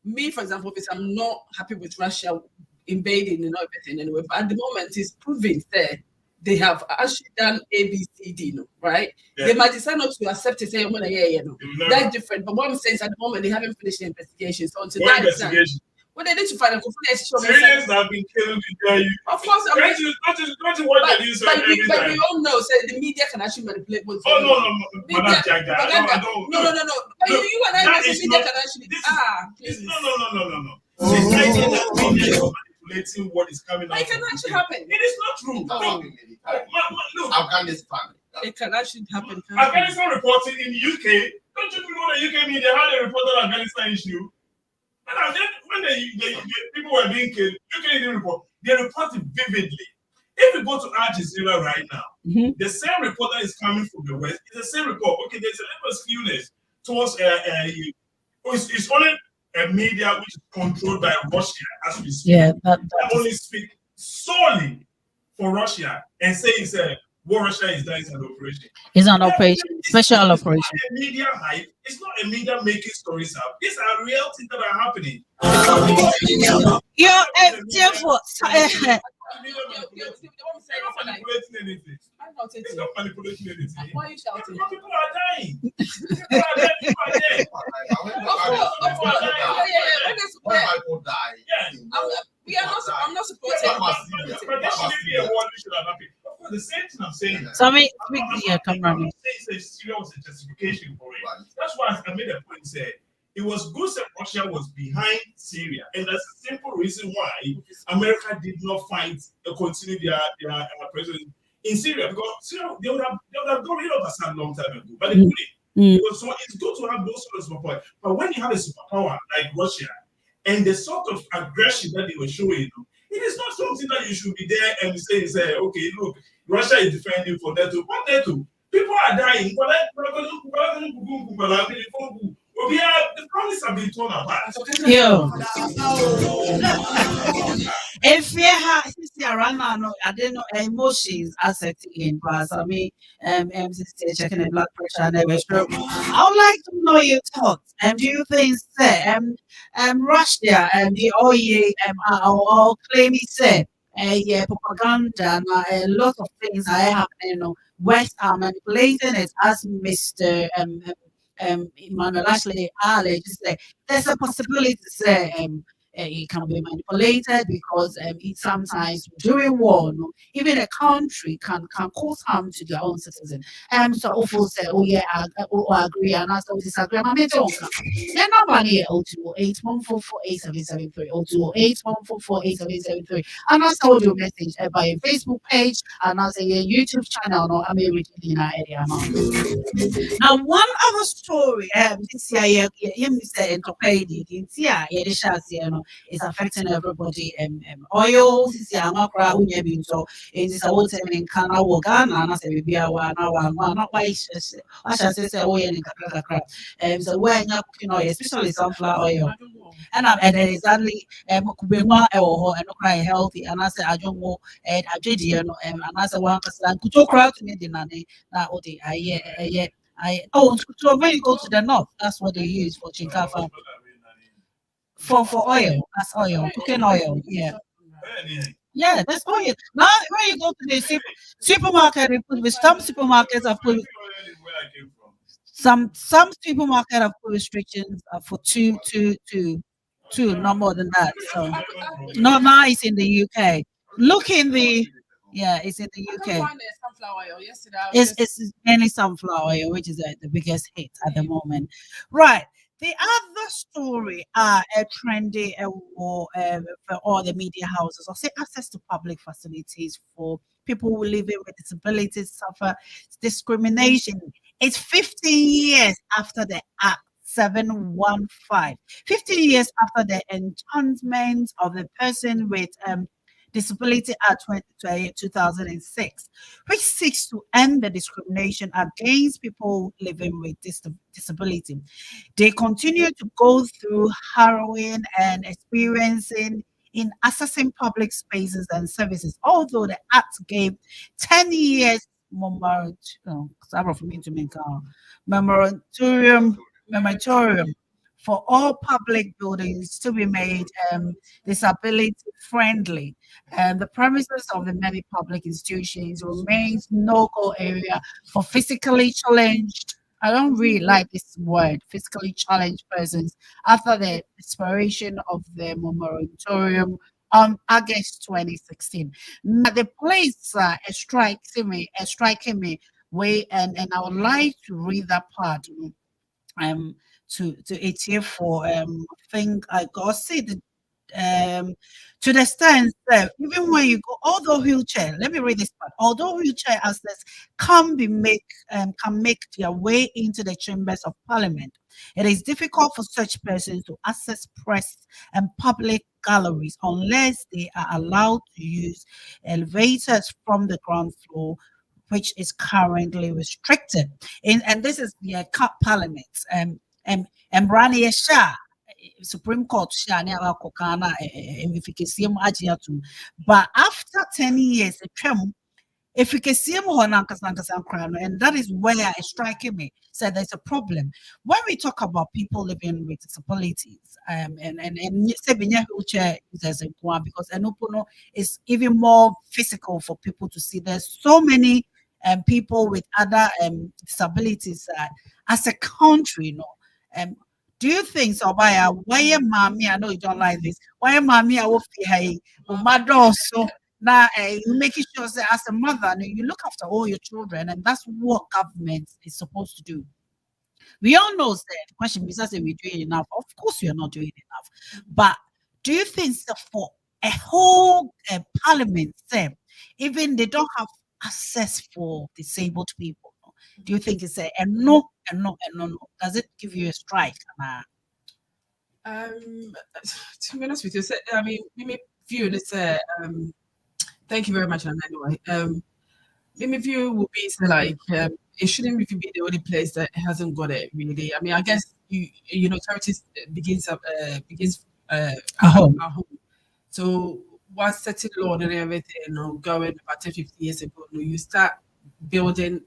S2: me, for example, if I'm not happy with Russia invading and everything anyway, but at the moment, it's proving there. they have actually done A, B, C, D, no, right?
S5: Yeah.
S2: They might decide not to accept it, say, no.
S5: They will never.
S2: That's different. But what I'm saying is at the moment, they haven't finished the investigation. So until
S5: What
S2: that is done,
S5: investigation?
S2: well, they need to find a
S5: Civilians have been killed in there.
S2: Of course, I mean,
S5: Don't you watch the news every
S2: but
S5: time?
S2: we all know, so the media can actually manipulate what's
S5: Oh,
S2: going
S5: no,
S2: on.
S5: Madam Jaga. I don't.
S2: No. But you and I know the media can actually. Please.
S5: No. This idea that media is manipulating what is coming out.
S2: It can actually happen.
S5: It is not true. Look,
S3: Afghanistan.
S2: It can actually happen.
S5: Afghanistan reporting in the UK. Don't you know the UK media how they reported Afghanistan issue? And when the people were being killed, UK didn't report. They reported vividly. If you go to Al Jazeera right now, the same report that is coming from the West is the same report. Okay, there's a little skewness towards it's only a media which is controlled by Russia as we speak.
S1: Yeah, that
S5: only speak solely for Russia and say it's what Russia is doing is an operation.
S1: It's an operation, special operation.
S5: It's not a media hype. It's not a media making stories up. These are real things that are happening.
S1: Therefore,
S5: They're not manipulating anything. It's not manipulating anything.
S2: Why are you shouting?
S5: Because people are dying. People are dead. People are dead.
S3: People die.
S2: I'm not supporting.
S5: But there shouldn't be a war we should have happened. Of course, the same thing I'm saying.
S1: so me,
S5: I'm not saying it's a serious justification for it. That's why I made a point say it was good that Russia was behind Syria, and that's a simple reason why America did not fight or continue their presence in Syria, because Syria, they would have got rid of Assad a long time ago, but they couldn't. So it's good to have those sort of support. But when you have a superpower like Russia and the sort of aggression that they were showing, it is not something that you should be there and say, okay, look, Russia is defending for that too. What they do? People are dying. The promise have been torn apart.
S1: If you have around, I don't know emotions are setting in, but I mean, checking the blood pressure and everything. I would like to know your thoughts. Do you think, Russia and the OE are all claiming, propaganda and a lot of things are happening. West are manipulating it, as Mr. Emmanuel actually just say there's a possibility to say it can be manipulated because it sometimes during war, even a country can cause harm to their own citizens. So people say, oh yeah, I agree, and I still disagree. I mean, don't come. Then number here 02814487730 02814487730, and I saw your message by a Facebook page and I say a YouTube channel. No, I'm a regional area. Now, one other story, this year, Mr. Entopedi, is affecting everybody. Oil, this year, I'm not crying. So, it's a water in Canada, Ghana, and I say, maybe I want not why I shall say, oil in crap. So, when you're cooking oil, especially sunflower oil, and exactly, could be more or not cry healthy, and I say, I don't know, and I did, and I say, one person could talk crowd to me, so when you go to the north, that's what they use for chinkafa. For oil, that's oil, cooking oil, yeah, that's oil. Now when you go to the supermarket, they put with some supermarkets have put some supermarket have put restrictions for two, not more than that. So no, now it's in the UK. Look in the it's in the UK. It's mainly sunflower oil, which is the biggest hit at the moment. Right. The other story a trendy for all the media houses, or say access to public facilities for people who live with disabilities suffer discrimination. It's 15 years after the Act 715. 15 years after the enchantment of the Person with Disability Act 2006, which seeks to end the discrimination against people living with disability. They continue to go through harrowing and experiencing in accessing public spaces and services, although the Act gave 10 years moratorium for all public buildings to be made disability friendly. And the premises of the many public institutions remains no-go area for physically challenged. I don't really like this word, physically challenged persons, after the expiration of the moratorium on August 2016. Now, the place striking me way, and I would like to read that part um to it here for I think I got see the to the stand that even when you go, although wheelchair, let me read this part. Although wheelchair access can make their way into the chambers of parliament, it is difficult for such persons to access press and public galleries unless they are allowed to use elevators from the ground floor, which is currently restricted. And this is the parliament. Brani Shah, Supreme Court Shah, but after 10 years, if you can see him and that is where it's striking me. So there's a problem when we talk about people living with disabilities, and wheelchair users because Enopono is even more physical for people to see. There's so many people with other disabilities as a country, do you think so? Why mommy? I know you don't like this. Why mommy? I will feel my also. Now, you making sure that as a mother, you look after all your children, and that's what government is supposed to do. We all know that the question is, we're doing enough. Of course, you're not doing enough. But do you think that for a whole parliament, even they don't have access for disabled people? Do you think it's a no, and no, and no, no? Does it give you a strike?
S2: To be honest with you, I mean, we may view this. Thank you very much, Nana. Anyway, my view would be like it shouldn't be the only place that hasn't got it really. I mean, I guess you know charities begins at home. So once setting law and everything, going about 10, 50 years ago, you start building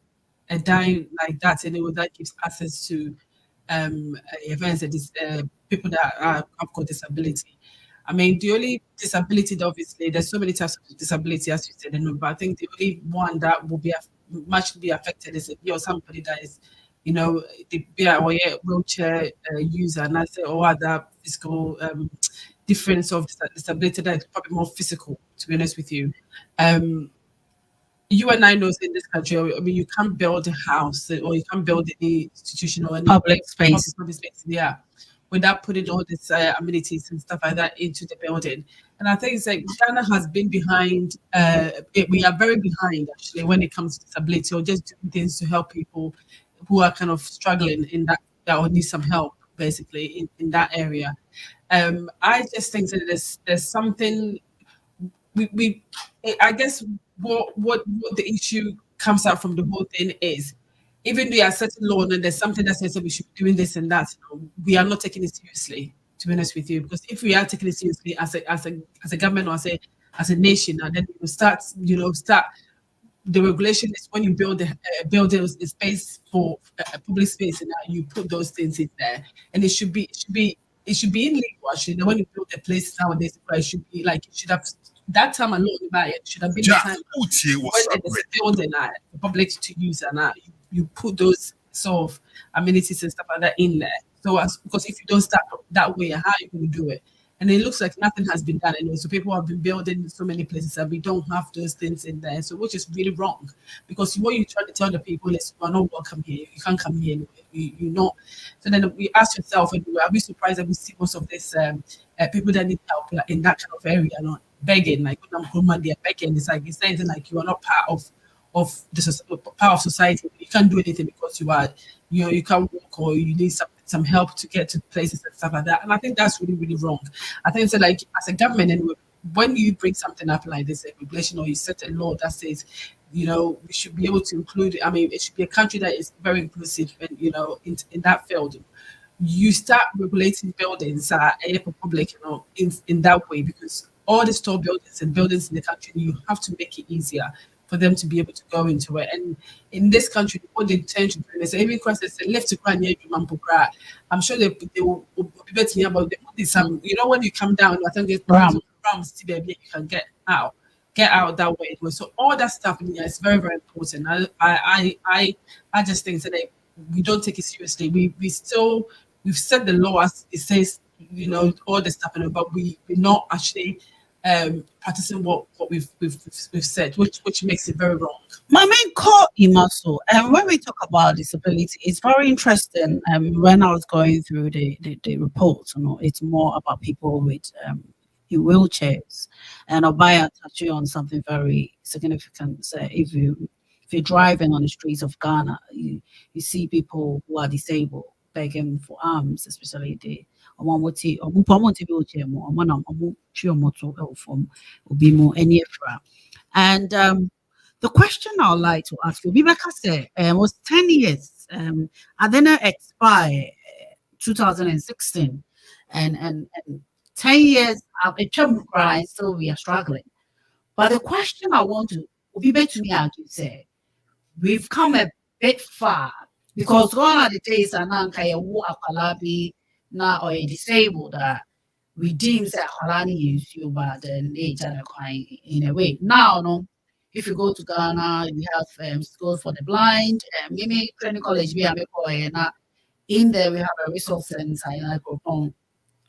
S2: a dime like that, and that gives access to events and people that have got disability. I mean, the only disability, obviously, there's so many types of disability, as you said, but I think the only one that will be much be affected is if you're somebody that is, the wheelchair user, and I say, or other physical difference of disability that is probably more physical, to be honest with you. You and I know in this country, I mean, you can't build a house or you can't build any institution or any
S1: Public space.
S2: Yeah, without putting all these amenities and stuff like that into the building. And I think it's like Ghana has been behind, we are very behind actually when it comes to disability or just doing things to help people who are kind of struggling in that or need some help basically in that area. I just think that there's something I guess what the issue comes out from the whole thing is, even though you are setting law and there's something that says that we should be doing this and that, we are not taking it seriously, to be honest with you. Because if we are taking it seriously as a government or as a nation, and then you start the regulation is when you build a space for a public space, and you put those things in there, and it should be illegal actually. When you build a place nowadays, it should be like it should have. That time alone, it should have been the time when there's a building the public to use, and you put those sort of amenities and stuff like that in there. So, because if you don't start that way, how are you going to do it? And it looks like nothing has been done anyway. So people have been building so many places and we don't have those things in there. So which is really wrong, because what you're trying to tell the people is you are not welcome here. You can't come here anyway. You know. So then we ask yourself, are we surprised that we see most of these people that need help in that kind of area, not begging, like they're begging. It's like it's saying like you are not part of the part of society. You can't do anything because you can't walk or you need some help to get to places and stuff like that. And I think that's really, really wrong. I think so like as a government, and when you bring something up like this, a regulation or you set a law that says, we should be able to include, I mean, it should be a country that is very inclusive and, in that field. You start regulating buildings for public, in that way, because all the store buildings and buildings in the country, you have to make it easier for them to be able to go into it. And in this country, what they tend to do is even because they say left to cry near you, I'm sure they will be betting about some. You know, when you come down, I think there's ramps to be able you can get out that way. So all that stuff is very, very important. I just think that we don't take it seriously. We've set the law as it says, you know, all the stuff, but we're not actually practicing what we've said, which makes it very wrong.
S1: My main core Imaso, and when we talk about disability, it's very interesting. When I was going through the report, you know, it's more about people with in wheelchairs, and Obaya touching on something very significant. So if you're driving on the streets of Ghana, you see people who are disabled begging for arms, especially the and the question I would like to ask you, Bibeka said, was 10 years. I then expire 2016, and 10 years of a term cry, still we are struggling. But the question I want to be to me, as you say, we've come a bit far because gone are the days and now now or disabled that we deem that Holani is you bad and age and in a way. Now, no, if you go to Ghana, we have schools for the blind, maybe training college, we have in there we have a resource center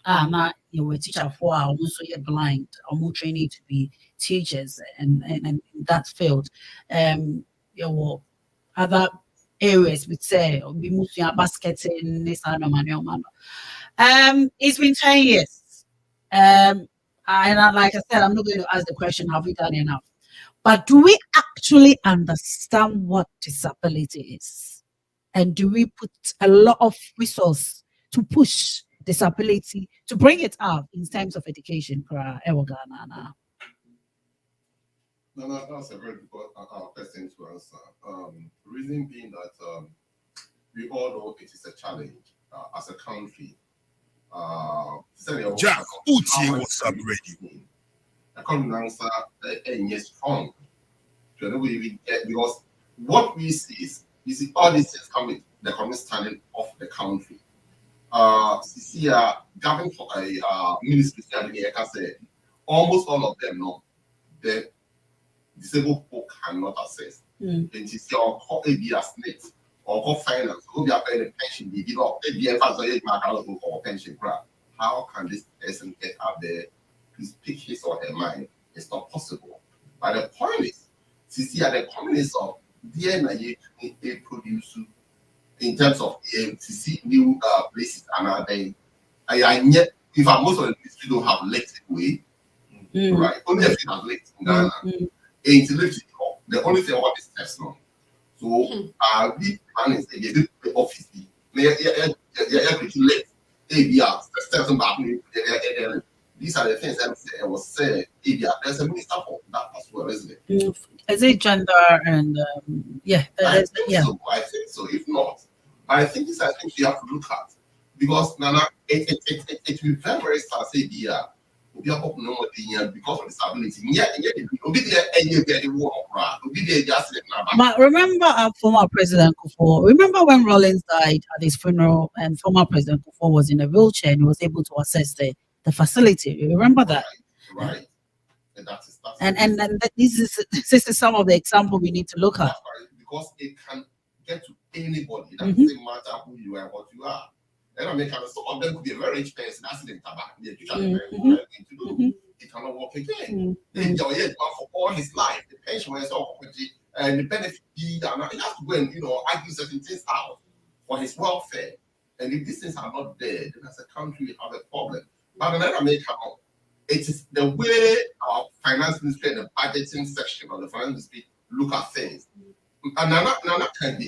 S1: now you were teacher for also you're blind or more training to be teachers and in that field. You will other areas would say we move to basketing this and it's been 10 years. And like I said, I'm not going to ask the question, have we done enough? But do we actually understand what disability is? And do we put a lot of resource to push disability, to bring it up in terms of education for our Ghana?
S3: No, that's a very good question to answer. Reason being that we all know it is a challenge as a country.
S4: Jack, what's up, ready?
S3: I can't answer any strong. Because what we see is, you see, all these things come with the economic standing of the country. Government for a ministry, I can say almost all of them know the disabled people cannot access. And it's your snake or finance, who are paying a pension, they give up, for pension grant. How can this person get out there to speak his or her mind? It's not possible. But the point is, the communists of DNA produce in terms of new places and yet, in fact, most of the places don't have left way, right? Only a few have left in Ghana. And to lift it up, the only thing about is steps now. So, we plan is the office. These are the things I was saying. There's a minister for that as well, isn't it?
S1: Is it gender and
S3: I think so. If not, I think these are things you have to look at because Nana, it will be very, very sad. Say, we are up no because of disability.
S1: But remember former President Kufuor, remember when Rollins died at his funeral and former President Kufuor was in a wheelchair and he was able to access the facility. You remember that?
S3: Right.
S1: And this is some of the example we need to look at.
S3: Because it can get to anybody. It doesn't matter who you are and what you are. And I mean, some of them could be a very rich person, accident tobacco, it cannot work again. For all his life, the pension was all and the benefit he has to go and argue certain things out for his welfare. And if these things are not there, then as a country we have a problem. But in America, it is the way our finance ministry and the budgeting section of the finance ministry look at things. And Nana can be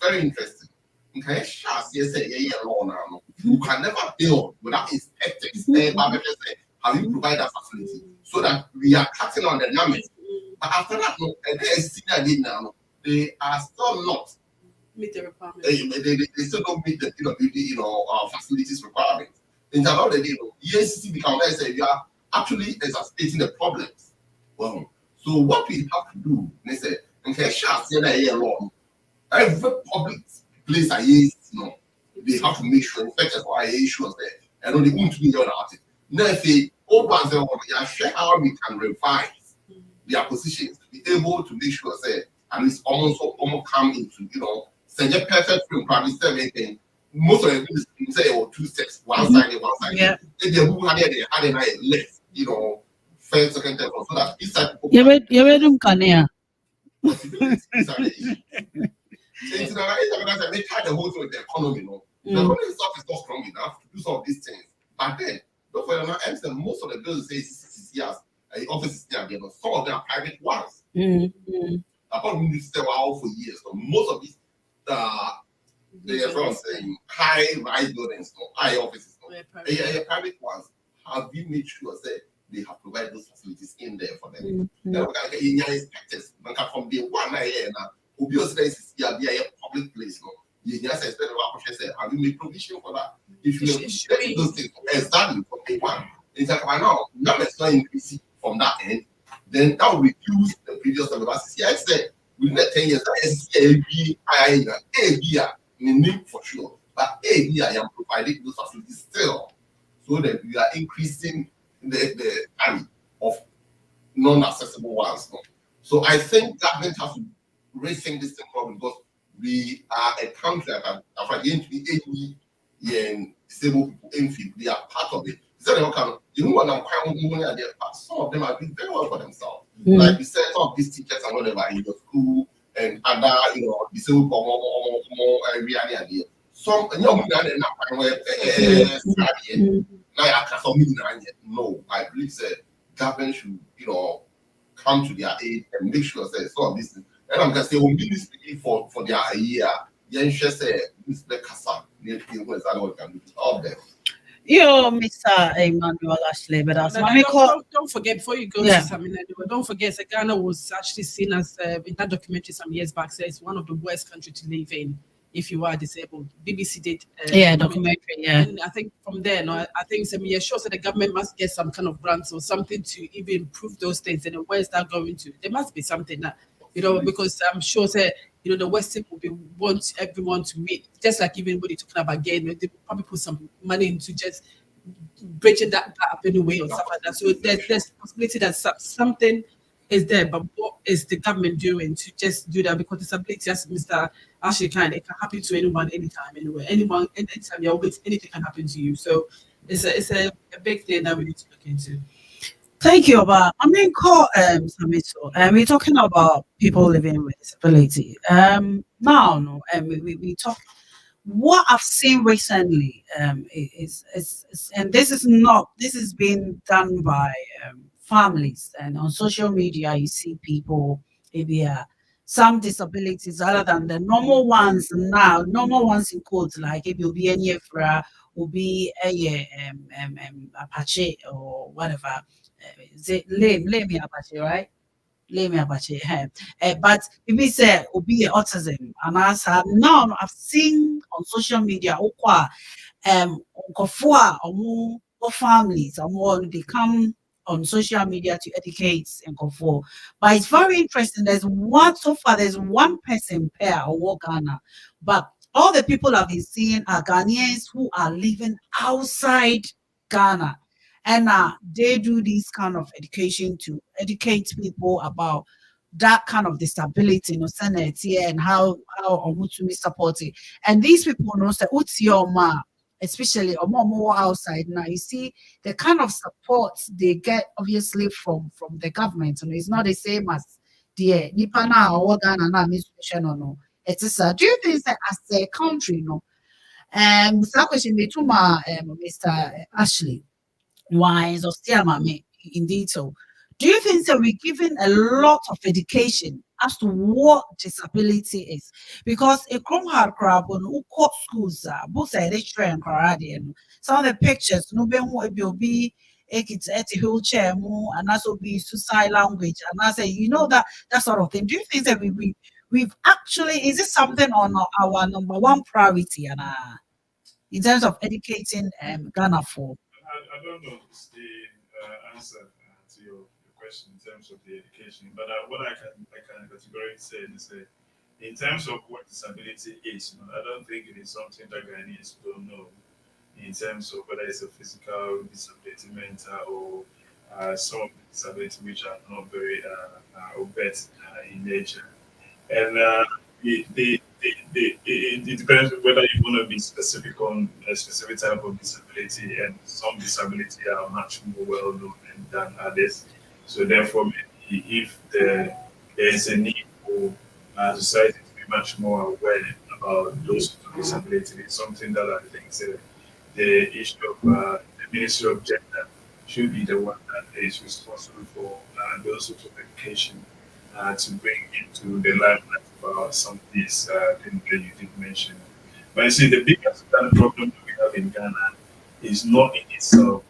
S3: very interesting. You can never build without inspecting. How you provide that facility so that we are cutting on the numbers. But after that, they are still not
S2: meet the requirements.
S3: They still don't meet the facilities requirements. In terms of the day, EACC become say you are actually exacerbating the problems. Well, So what we have to do, they say, okay, shots in a year long. Every public place I use, they have to make sure, in fact, that's why I issues there. And only want to be on it. Now, if they open them, I share how we can revise their positions to be able to make sure that at least almost come into, say, a perfect film, probably everything. Most of the things say, 2 steps, one side, one side.
S1: Yeah.
S3: If they move, had a less, first, second, third, so that this type of
S1: You can
S3: possibilities are the issue. So it's they try the whole thing with the economy, The economy itself is not strong enough to do some of these things. But then, don't forget, most of the buildings say CCCs, offices there, some of them are private ones. Apart from this, they were out for years. So most of these, saying high-rise buildings, high offices, private ones. Have we made sure that they have provided those facilities in there for them? Then we can get inspectors. From the one now, obviously, this is a public place. You just expect have you made provision for that? If you have those things exactly from day one, it's like now, numbers not increasing from that end, then that will reduce the previous level. As I said, within the 10 years, that need for sure. But I am providing those facilities still, so that we are increasing the time of non-accessible ones. So I think government has to rethink this thing problem because we are a country that are going to be disabled people in field. They are part of it. Some of them are doing very well for themselves. Like we said, some of these teachers and whatever in the school and other, disabled more area. Some no, I believe that government should, come to their aid and make sure that some of this. And I'm gonna say, we'll be speaking for their year. You're interested in Mr. Kassa, all them.
S1: Yo, Mr. Emmanuel Ashley, but that's
S2: don't forget before you go to Samina, don't forget that Ghana was actually seen as in that documentary some years back says one of the worst countries to live in if you are disabled. BBC did
S1: documentary,
S2: and I think from there, I think some sure that the government must get some kind of grants or something to even improve those things. And where is that going to? There must be something that because I'm sure that the Western will want everyone to meet, just like even when you're talking about game, they probably put some money into just bridging that gap anyway or stuff like that. So there's a possibility that something is there, but what is the government doing to just do that? Because disability, as Mr. Ashley it can happen to anyone, anytime, anywhere. Anyone, anytime you're with, anything can happen to you. So it's a big thing that we need to look into.
S1: Thank you, Oba. I mean, call Samito, and we're talking about people living with disability. Now, we talk. What I've seen recently is and this is being done by families, and on social media you see people maybe some disabilities other than the normal ones now, normal ones in quotes, like if you'll be any will be a Apache or whatever. Is it lame Apache, right? Lame Apache. But if we say be autism, and as now I've seen on social media, Nkofua or families or they come on social media to educate and Nkofua. But it's very interesting. There's one person pair or Ghana, but all the people I've been seeing are Ghanaians who are living outside Ghana. And they do this kind of education to educate people about that kind of disability, and how to support it. And these people say, especially more outside now, you see the kind of support they get obviously from the government. It's not the same as the Nipana or Ghana administration or no. It is do you think that as a country, Mr. Question me to Mr. Ashley. Wise or still in detail. Do you think that we're given a lot of education as to what disability is? Because a chrome hard crab on who court schools both are and Caradian. Some of the pictures no be a kids at a wheelchair and also be suicide language and I say that sort of thing. Do you think that we've actually is it something on our number one priority and in terms of educating Ghana for?
S5: I don't know the answer to your question in terms of the education, but what I can categorically say is that in terms of what disability is, I don't think it is something that Ghanaians don't know in terms of whether it's a physical disability, mental, or some of the disabilities which are not very overt in nature. And it depends on whether you want to be specific on a specific type of disability, and some disability are much more well known than others. So therefore, maybe if there is a need for society to be much more aware about those disabilities, it's something that I think the issue of the Ministry of Gender should be the one that is responsible for those sorts of education to bring into the limelight about some of these things that you did mention. But you see, the biggest kind of problem that we have in Ghana is not in itself,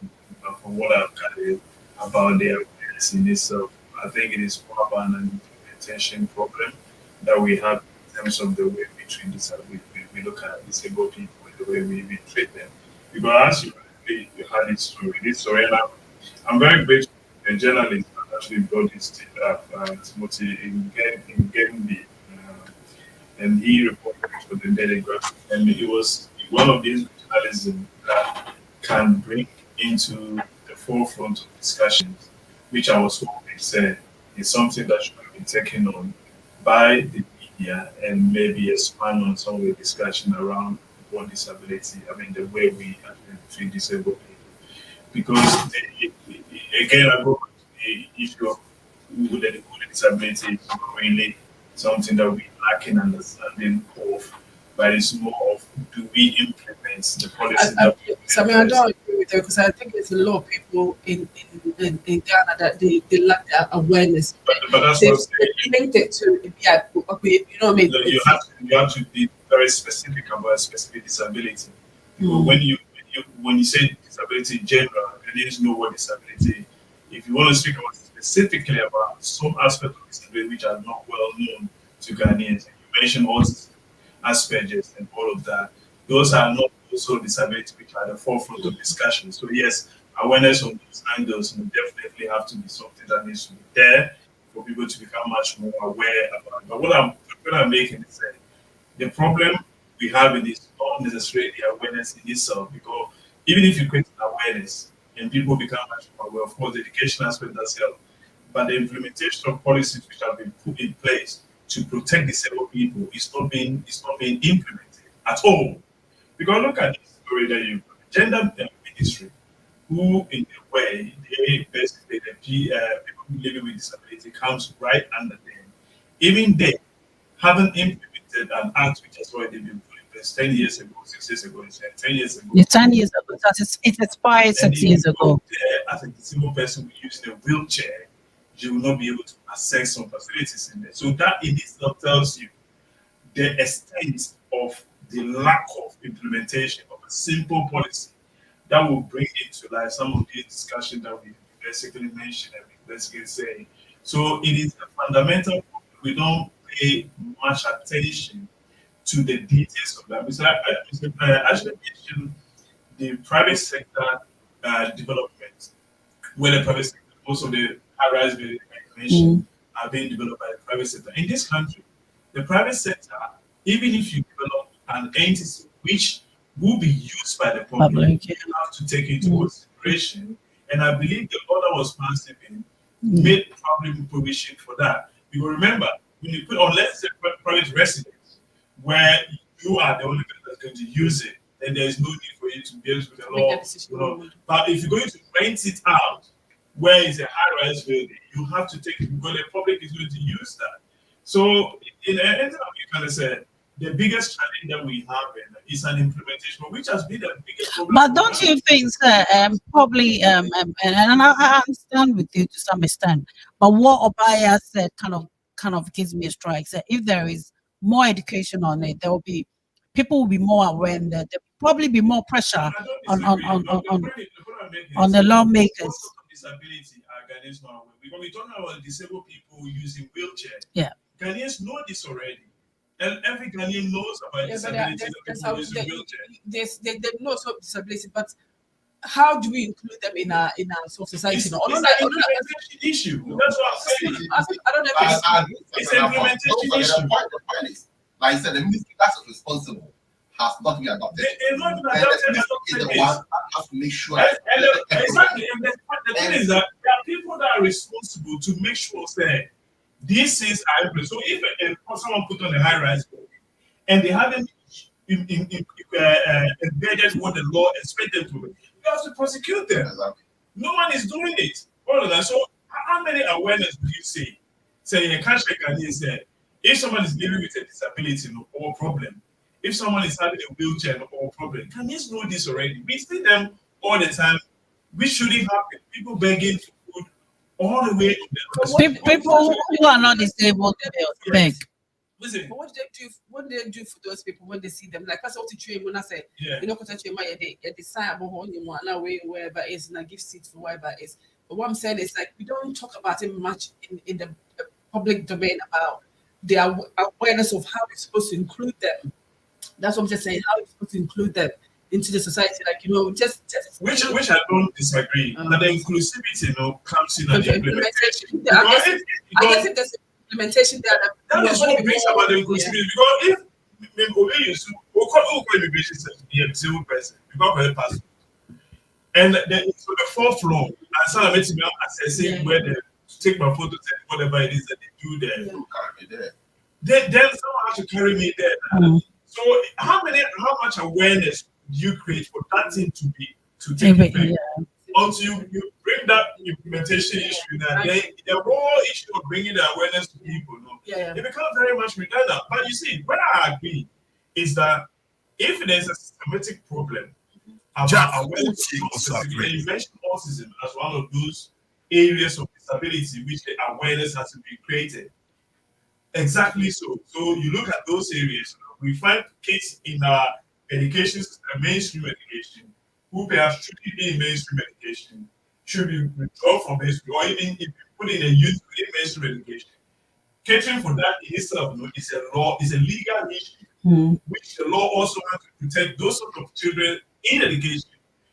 S5: from what I've gathered about the awareness in itself. I think it is more about an implementation problem that we have in terms of the way we treat we look at disabled people, the way we treat them. Because as you had this story, and I'm very grateful to the journalist that actually brought this thing up, Timothy in Genby, and he reported for the Daily Graphic, and it was one of these journalism that can bring into the forefront of discussions, which I was hoping said is something that should be taken on by the media and maybe expand on some of the discussion around what disability, the way we actually treat disabled people. Because again, I go back to the issue of who the disability is not really something that we lacking understanding of, but it's more of do we implement the policy that we
S2: I don't agree with you because I think there's a lot of people in Ghana that they lack that awareness.
S5: But that's
S2: They
S5: what I'm saying.
S2: linked it to you know what I mean?
S5: You have to be very specific about a specific disability. Because when you say disability in general, you need to know what disability. If you want to speak about specifically about some aspect of disability which are not well known to Ghanaians, you mentioned autism, Asperger's, and all of that. Those are not also disabilities which are at the forefront of discussion. So yes, awareness on those angles definitely have to be something that needs to be there for people to become much more aware about. But what I'm making is that the problem we have in is not necessarily awareness in itself, because even if you create an awareness and people become much more aware, of course, the education aspect does help. But the implementation of policies which have been put in place to protect disabled people is not being implemented at all. Because look at this story that you gender ministry, who in a way they basically the people living with disability comes right under them. Even they haven't implemented an act which has already been put in place 10 years ago, 6 years ago, 10 years ago.
S1: Yeah, 10 years ago. It expired 6 years ago.
S5: As a disabled person using a wheelchair, you will not be able to access some facilities in there. So that in itself tells you the extent of the lack of implementation of a simple policy that will bring into life some of these discussions that we basically mentioned and we basically say. So it is a fundamental problem. We don't pay much attention to the details of that. So I actually mentioned the private sector development, where the private sector, most of the high-rise building mentioned are being developed by the private sector. In this country, the private sector, even if you develop an entity which will be used by the public, you have to take into consideration. And I believe the order was passed in made probably provision for that. You will remember when you put on, let's say, private residence, where you are the only person that's going to use it, then there is no need for you to be able to the law. But if you're going to rent it out, where is a high-rise building, you have to take it because the public is going to use that. So in the end of it, kind of said, the biggest challenge that we have is an implementation, which has been the biggest problem.
S1: But don't you think, sir, probably, and I understand with you to some extent, but what Obaya said kind of gives me a strike. So if there is more education on it, there will be people will be more aware, and there will probably be more pressure on the lawmakers.
S5: Disability are Ghanaians not aware. Because we're talking about disabled people using wheelchair.
S1: Yeah.
S5: Ghanaians know this already. And every Ghanaian knows about disability.
S2: They know some disability, but how do we include them in our sort of society?
S5: It's
S2: No?
S5: an implementation issue. That's what I'm saying.
S2: I don't know if
S5: it's an implementation issue.
S3: The point is, like I said, the ministry that's responsible has not been adopted.
S5: It's not been
S3: And
S5: adopted.
S3: the ministry is the one that has to make sure.
S5: Exactly. And the thing is that there are people that are responsible to make sure that these things are implemented. So if someone put on a high-rise bill and they haven't embedded what the law expects them to do, you have to prosecute them.
S3: Exactly.
S5: No one is doing it. All of that. So how many awareness do you say? Say you can't shake and say if someone is living with a disability or problem, if someone is having a wheelchair or problem, can you know this already? We see them all the time. We shouldn't happen. People begging for food all the way.
S1: People who are not disabled beg.
S5: Listen.
S2: But what do they do for those people when they see them? Like that's what you train when I say,
S5: Yeah.
S2: you know, because they decide about wherever it is and I give seats for wherever it is. But what I'm saying is like we don't talk about it much in the public domain about the awareness of how we're supposed to include them. That's what I'm just saying. How we're supposed to include them into the society, like just
S5: which I don't disagree. But the inclusivity, comes in
S2: the
S5: the implementation.
S2: I guess if there's implementation there,
S5: that is what brings about the inclusivity. Because if we'll call immigration to be a disabled person, because of the passport, and then so the fourth floor, I started meeting me assessing where they take my photos and whatever it is that they do there. Then someone has to carry me there. So how much awareness do you create for that thing to take effect? Until you bring that implementation issue, then the whole issue of bringing the awareness to people, it becomes very much redundant. But you see, where I agree is that if there's a systematic problem about awareness, you mentioned autism as one of those areas of disability which the awareness has to be created. Exactly so. So you look at those areas, we find kids in our education system, mainstream education, who perhaps should be in mainstream education, should be withdrawn from mainstream, or even if you put in a youth in mainstream education. Catering for that in itself is a legal issue, which the law also has to protect those sort of children in education.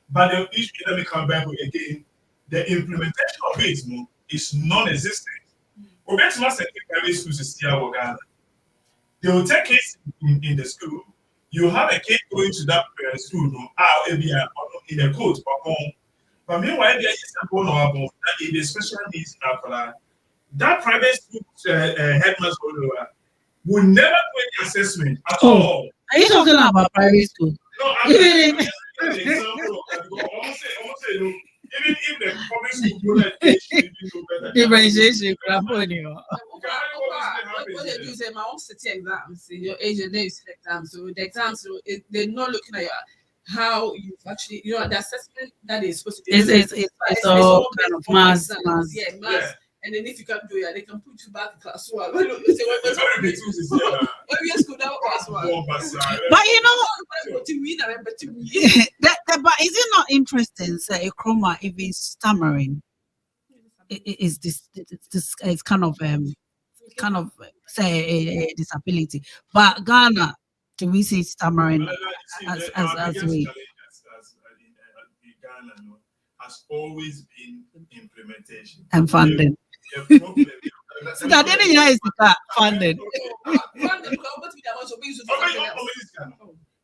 S5: But the issue that we come back with again, the implementation of it is non-existent. Private schools is still Ghana. They will take kids in the school. You have a kid going to that school, in a coat, but meanwhile, there is a bone or in the special needs that private school headmaster will never do any assessment at all.
S1: Are you talking about private school?
S5: No, I'm giving an example. Even if the public school do that,
S1: Differentiation,
S2: what they do is my own city exams in your age and days exams. So the exams, they're not looking at how you've actually, the assessment that is supposed to be.
S1: It's all kind of mass.
S2: Yeah, mass. And then if you can't do it, they can put you back in class one. But
S1: but is it not interesting, say Chroma even stammering? Is this it's kind of say a disability. But Ghana, do we see stammering as we?
S5: Ghana has always been implementation
S1: And funding. So that didn't is funded.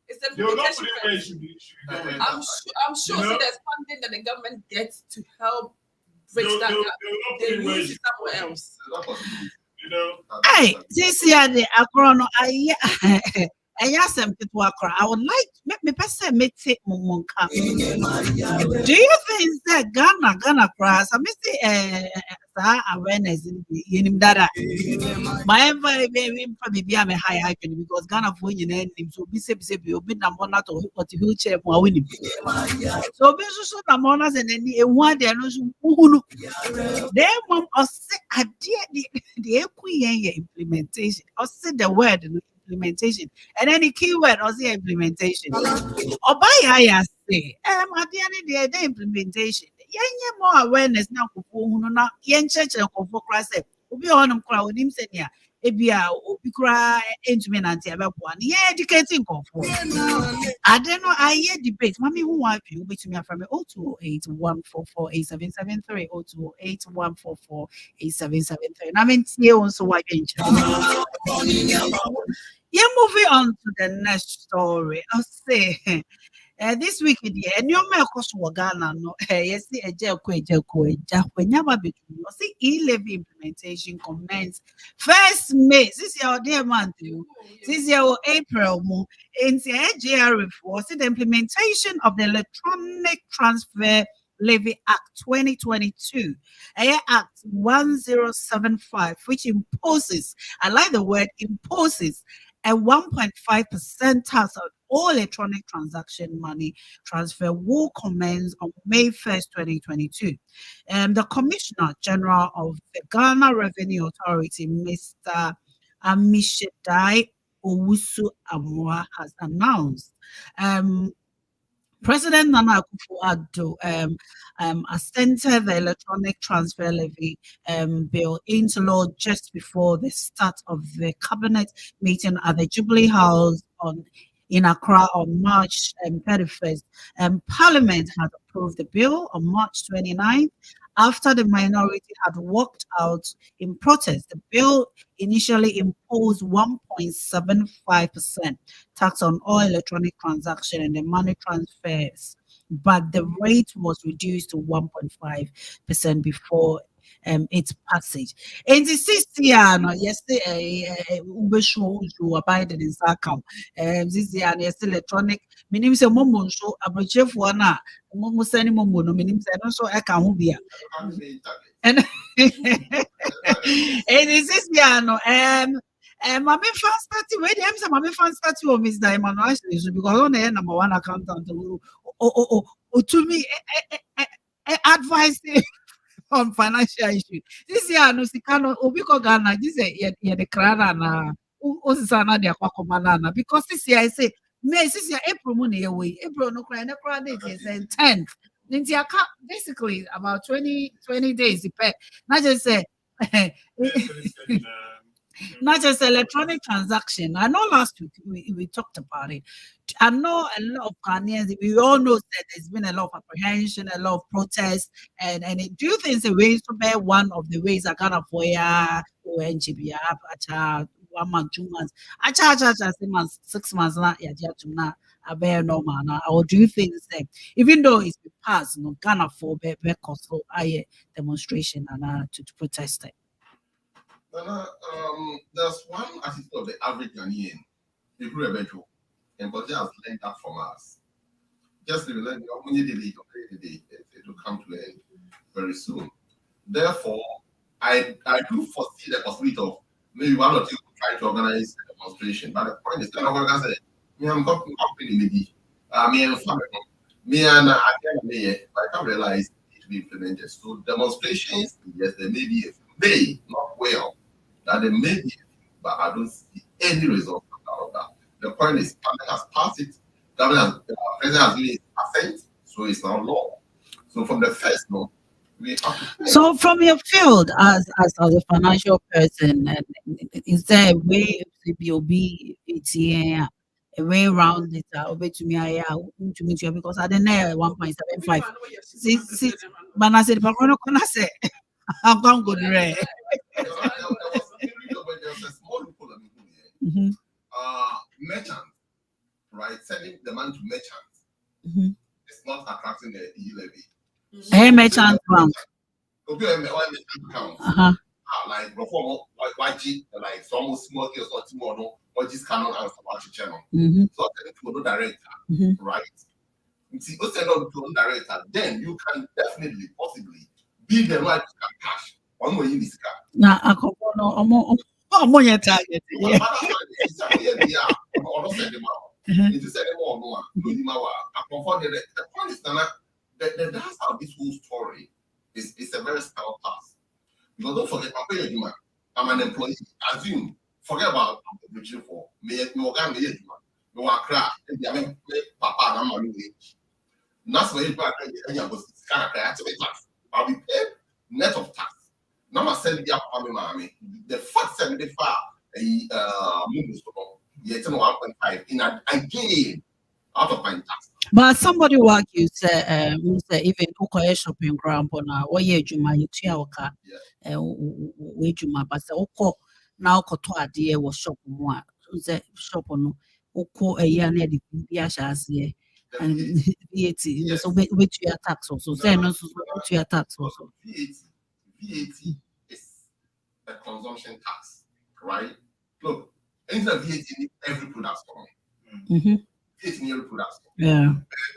S2: It's the I'm sure there's funding that the government gets to help bridge that gap. They use it somewhere else.
S1: Hey, this year the Akrono, I asked them to work. I would like me person me take Mumunka. Do you think that Ghana class? I miss awareness in that. My probably be a high because Ghana for you name so be say you be number not or what wheelchair for winning. So be so the monas and then one they no who then mom or say I did the implementation or say the word implementation and then the keyword or the implementation or by I say at the end of the implementation more awareness now for church and for Christ will be on crowd him saying yeah ebia obi kura entumi nante abeboa ne educating confo I don't know I hear debate mami who want you between from 0208 144 8773 na me tie on so wa dwenche. Yeah, moving on to the next story. I'll say this week, and your mail cost Ghana. No, yes, see a when see e-levy implementation commence 1st May. This year, dear month, this year, April, in the JRF was the implementation of the Electronic Transfer Levy Act 2022, Act 1075, which imposes, I like the word imposes, a 1.5% tax on all electronic transaction money transfer will commence on May 1st, 2022. The Commissioner General of the Ghana Revenue Authority, Mr. Amishedai Owusu Amwa, has announced. President Nana Akufo-Addo assented the electronic transfer levy bill into law just before the start of the cabinet meeting at the Jubilee House in Accra on March 31st. Parliament had approved the bill on March 29th after the minority had walked out in protest. The bill initially imposed 1.75% tax on all electronic transactions and the money transfers, but the rate was reduced to 1.5% before its passage. And this year, no, yesterday, Biden in Sakam, this year, yes, electronic, meaning say Momo show a budget for na, Momo sending Momo, no meaning say no so I can't be. And this year, no, my fan started where them say my fan started on Miss Diamond because on the number one accountant to me advice on financial issue. This year no sikano obi ko Ghana this ye the krana na osisana de akwakomana because this year I say May this year April mo na we April no cry date is 10th. Basically about 20 days depend. Not just say not just electronic transaction. I know last week we talked about it. I know a lot of Ghanaians, we all know that there's been a lot of apprehension, a lot of protests, and do you think the ways to bear one of the ways I kind of for ya or NGB 1 month, 2 months, I charge 6 months, not yet to not a bear no man, or do you think the same? Even though it's been passed, no Ghana for bear so I demonstration and to protest it.
S3: There's one attitude of the average Ghanaian, the Rebecca, and but has learned that from us. Just learn it will come to an end very soon. Therefore, I do foresee the possibility of maybe one or two try to organize a demonstration. But the point is, I say, me, I'm company maybe. Me and me and I can't realize it to be implemented. So demonstrations, yes, there may be not well. That there may be, but I don't see any result out of that. The point is, government has passed it. Government president has given assent, so it's now law. So from the first, no, we have to.
S1: So from your field as a financial person, is there a way CBOB, ATM, a way around it? To me, because I don't know 1.75. See, but I said, I say, I'm going to go there.
S3: There was a small loophole here. Merchants, right? Sending the money to merchants. It's not attracting the e-levy.
S1: Hey, merchant bank.
S3: Okay, account. Like reform, YG, like some small deals or tomorrow, or just cannot answer about your channel. So to no director, right? See, you send on to no director, then you can definitely, possibly be the right cash. One way in this car.
S1: Now, I come on, I'm on your target.
S3: Yeah. The point is that the that's how this whole story is a very style pass. Because don't forget, I'm an employee. Assume, forget about the preaching for me. No crack. Papa, I'm a new age. That's where you I'll be paid net of tax. Now I send the family, the first 75 yet 1.5 in again out of my tax.
S1: But somebody will argue, say, even Okoye shopping ground, or ye Juma, you chiaoka, we Juma, but the Oko now Kotoa dear was shop one, the shop on Oko a year near the Biashas ye, and VAT, so which your tax also, say no, which your tax also.
S3: VAT is a consumption tax, right? Look, into the VAT in every product store. VAT in every product store.
S1: Yeah.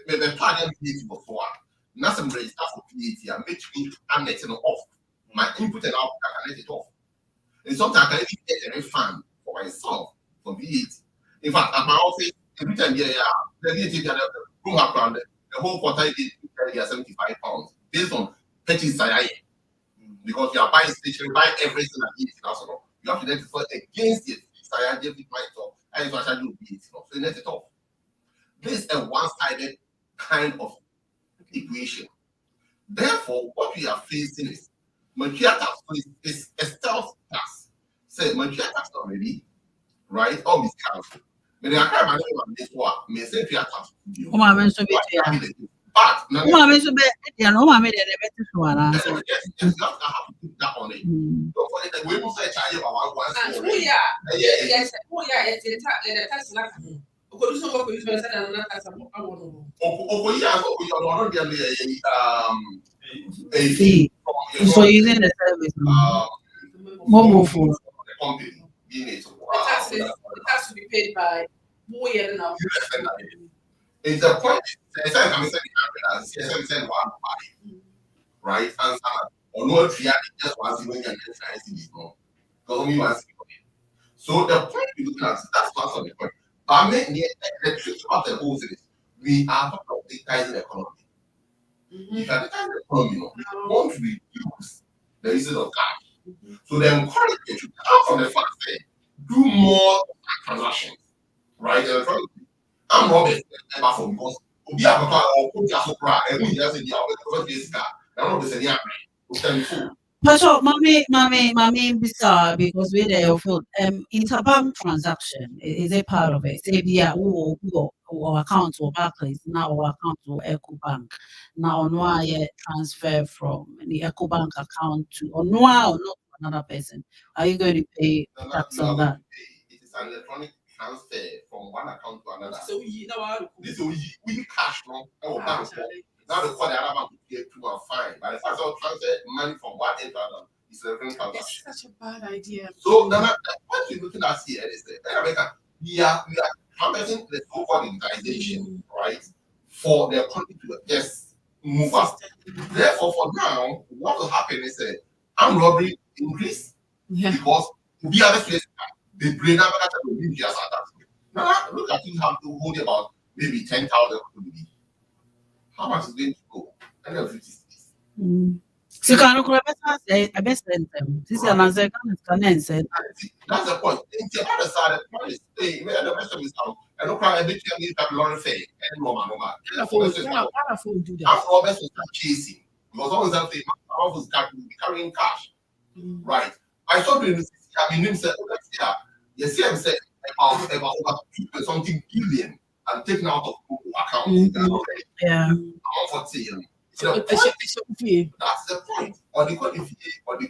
S3: The part of VAT before. Nothing register for VAT and make me I'm letting it off. My input and output I can let it off. And sometimes I can even get a refund for myself for VAT. In fact, at my office, every time the VAT room up around the whole quarter is £75 based on purchase I because you are buying stationery, buying everything at VAT. You have to let it fall against it. I gave it myself. I actually do VAT. So let it off. This is a one-sided kind of equation. Therefore, what we are facing is material tax is a stealth tax. Say material tax already, right? All these council. But I can't manage this one. May say material tax. But no,
S1: I mean, so no, made a better one.
S3: yes, you have to put that on it. Don't forget that we will say child about one.
S2: Yes, it's the tax like
S1: for using the service. Mobile phone.
S3: The company being it.
S2: The tax to be paid by more year now.
S3: It's the point. Right? And or no three just once when you're more. Because only once. So the point we look at that's part of the point. But the trick about the whole thing is we are part of the digitizing economy. If you are digitizing the economy, we want to reduce the usage of cash. So the encouragement should come from the fact that do more transactions. Right? I'm Robert ever from because we have a cry and we just say
S1: so, mommy, because we're there, interbank transaction is a part of it. Say, yeah, our account or Barclays, now our account or EcoBank. Now, no, transfer from the EcoBank account to or not another person. Are you going to pay tax on that?
S3: It is an electronic transfer from one account to another.
S2: So
S3: this we cash from our bank. Now the other bank to get to a fine. But the fact of transfer money from one end to another is a different transaction.
S2: It's such a bad idea.
S3: So Nana, what we're looking at here is that we are transferring the so-called digitization, right? For the economy to just move fast. Therefore, for now, what will happen is that armed robbery increase because the other place they bring up that will be just attacks. Now look at you have to hold about maybe 10,000 to how much is going to go? 150 cities.
S1: So can you say I best send them? This is an answer. Can say
S3: that's the point. It's the other side. The point is, hey, where the rest of this out, and look how every time you have Lauren Faye and normal. I'm Roberts will start chasing because always that thing, I was carrying cash, right? I saw the I mean, him said, yes, he said about over 2 something billion and taken out of accounts.
S1: Yeah.
S3: That's the point. Or they could negotiate, but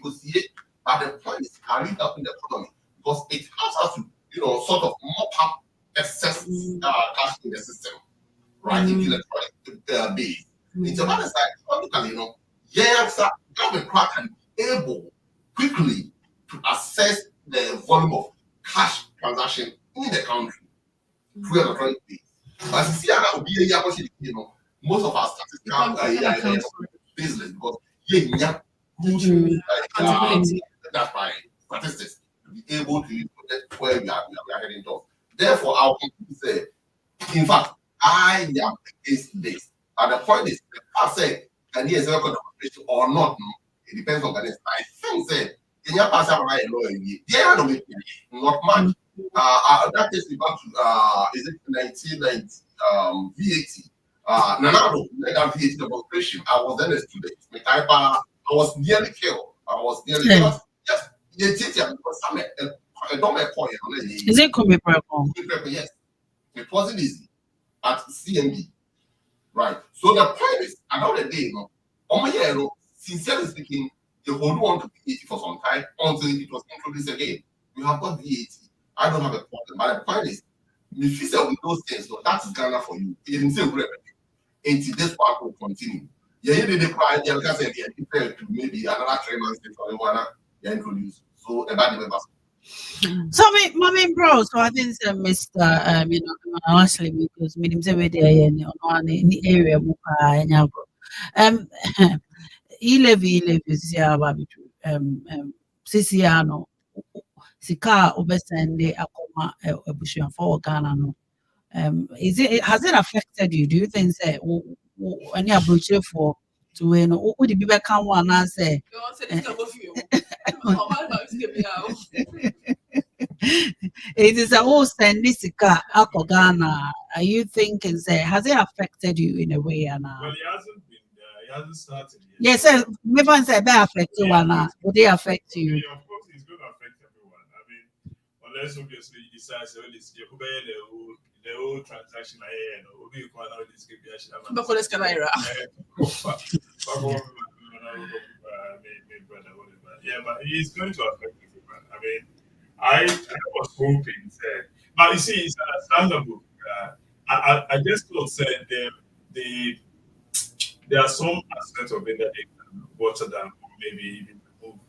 S3: the point is carrying up in the economy because it helps us to, sort of mop up excess cash in the system, right? In electronic base. It's about the side, economically, government can be able quickly to assess the volume of cash transaction in the country through electronic base. But you see, most of our statistics business because that's why statistics to be able to protect where we are heading to. Therefore, our company say, in fact, I am against this. And the point is, I say, can he exert contribution or not? It depends on the next. I think that in your past, I'm not much. That takes me back to is it 1990 VAT? Nana legal VAT demonstration. I was then a student. I was nearly killed. I was nearly killed. Yes, the teacher because I'm a don't make point.
S1: Is it coming problem?
S3: Yes, it wasn't easy at CMB, right? So the point is, another day, sincerely speaking, they hold on to VAT for some time until it was introduced again. You have got VAT. I don't have a problem. But the point is, if you say with those things, so that's Ghana for you. It didn't say revenue. Until this part will continue. Yeah, you did the price, you can say maybe another 3 months before you wanna introduce. So about the members.
S1: So, mommy, bro. So I think Mr. Honestly, because me him say we there in the area e-levy is ya babitu Sisiano Sika obesende akoma ebusuafo Ghana no. Has it affected you? Do you think say any approach for to when would be back one and say it is a whole sendisika ako Ghana? Are you thinking say has it affected you in a way? And
S5: Well, he hasn't been he hasn't started yet.
S1: yes, sir. Maybe say be affect you, would they affect you?
S5: Yeah, of course, it's going to affect everyone. I mean, unless obviously you decide to this, you could the whole transaction here, or we can now this give you yeah, but it's going to affect everyone. I mean, I was hoping that, but you see, it's understandable. I just thought that there are some aspects of it that they can water down, or maybe even remove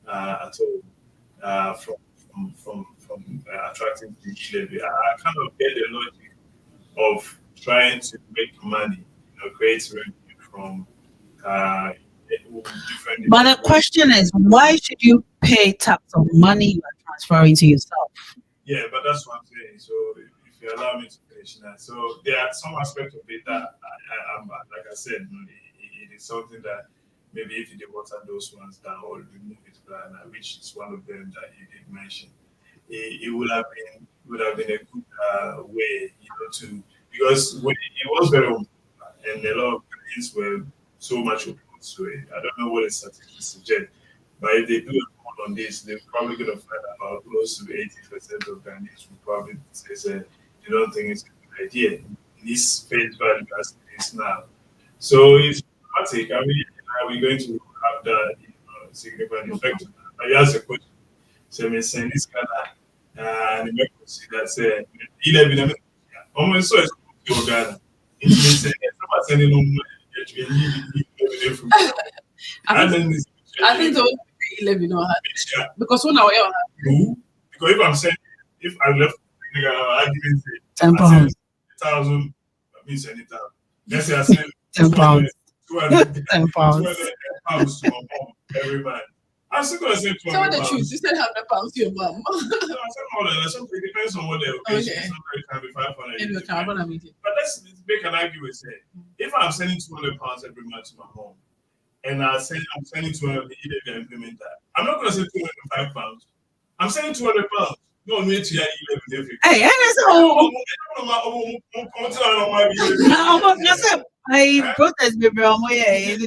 S5: at all from attracting the levy. I kind of get the logic of trying to make money, create revenue from different.
S1: But the question is, why should you pay tax on money you are transferring to yourself?
S5: Yeah, but that's what I'm saying. So if you allow me to finish now, so there are some aspects of it that I'm like I said, it is something that maybe if you did water those ones down or remove it, which is one of them that you did mention, it would have been a good way, to because when it was very open and a lot of things were so much open to it. I don't know what the statistics suggest, but if they do a poll on this, they're probably going to find about close to 80% of Ghanaians will probably say they don't think it's a good idea in this face value as it is now. So it's dramatic. I mean, are we going to have that significant effect? I ask a question. So I'm saying this kind of and the that say 11 almost so it's Ghana. It means somebody sending no
S2: I think those 11 because when I
S5: because if I'm saying if I left I didn't say
S1: 10 pounds.
S5: 1,000 means anything. Let's say I said
S1: 10 pounds.
S5: 200
S1: pounds.
S5: 200 pounds to my mom every month. I'm still gonna say 200
S2: tell the truth. You said 100 pounds to your mom.
S5: No, I said more than that. It depends on what the occasion is. Sometimes it can be 500. But let's make an argument. Say, if I'm sending 200 pounds every month to my mom, and I'm sending 200, they implement that. I'm not gonna say 205 pounds. I'm sending 200 pounds. No need to hear 11.
S1: Hey, and it's I protest baby on my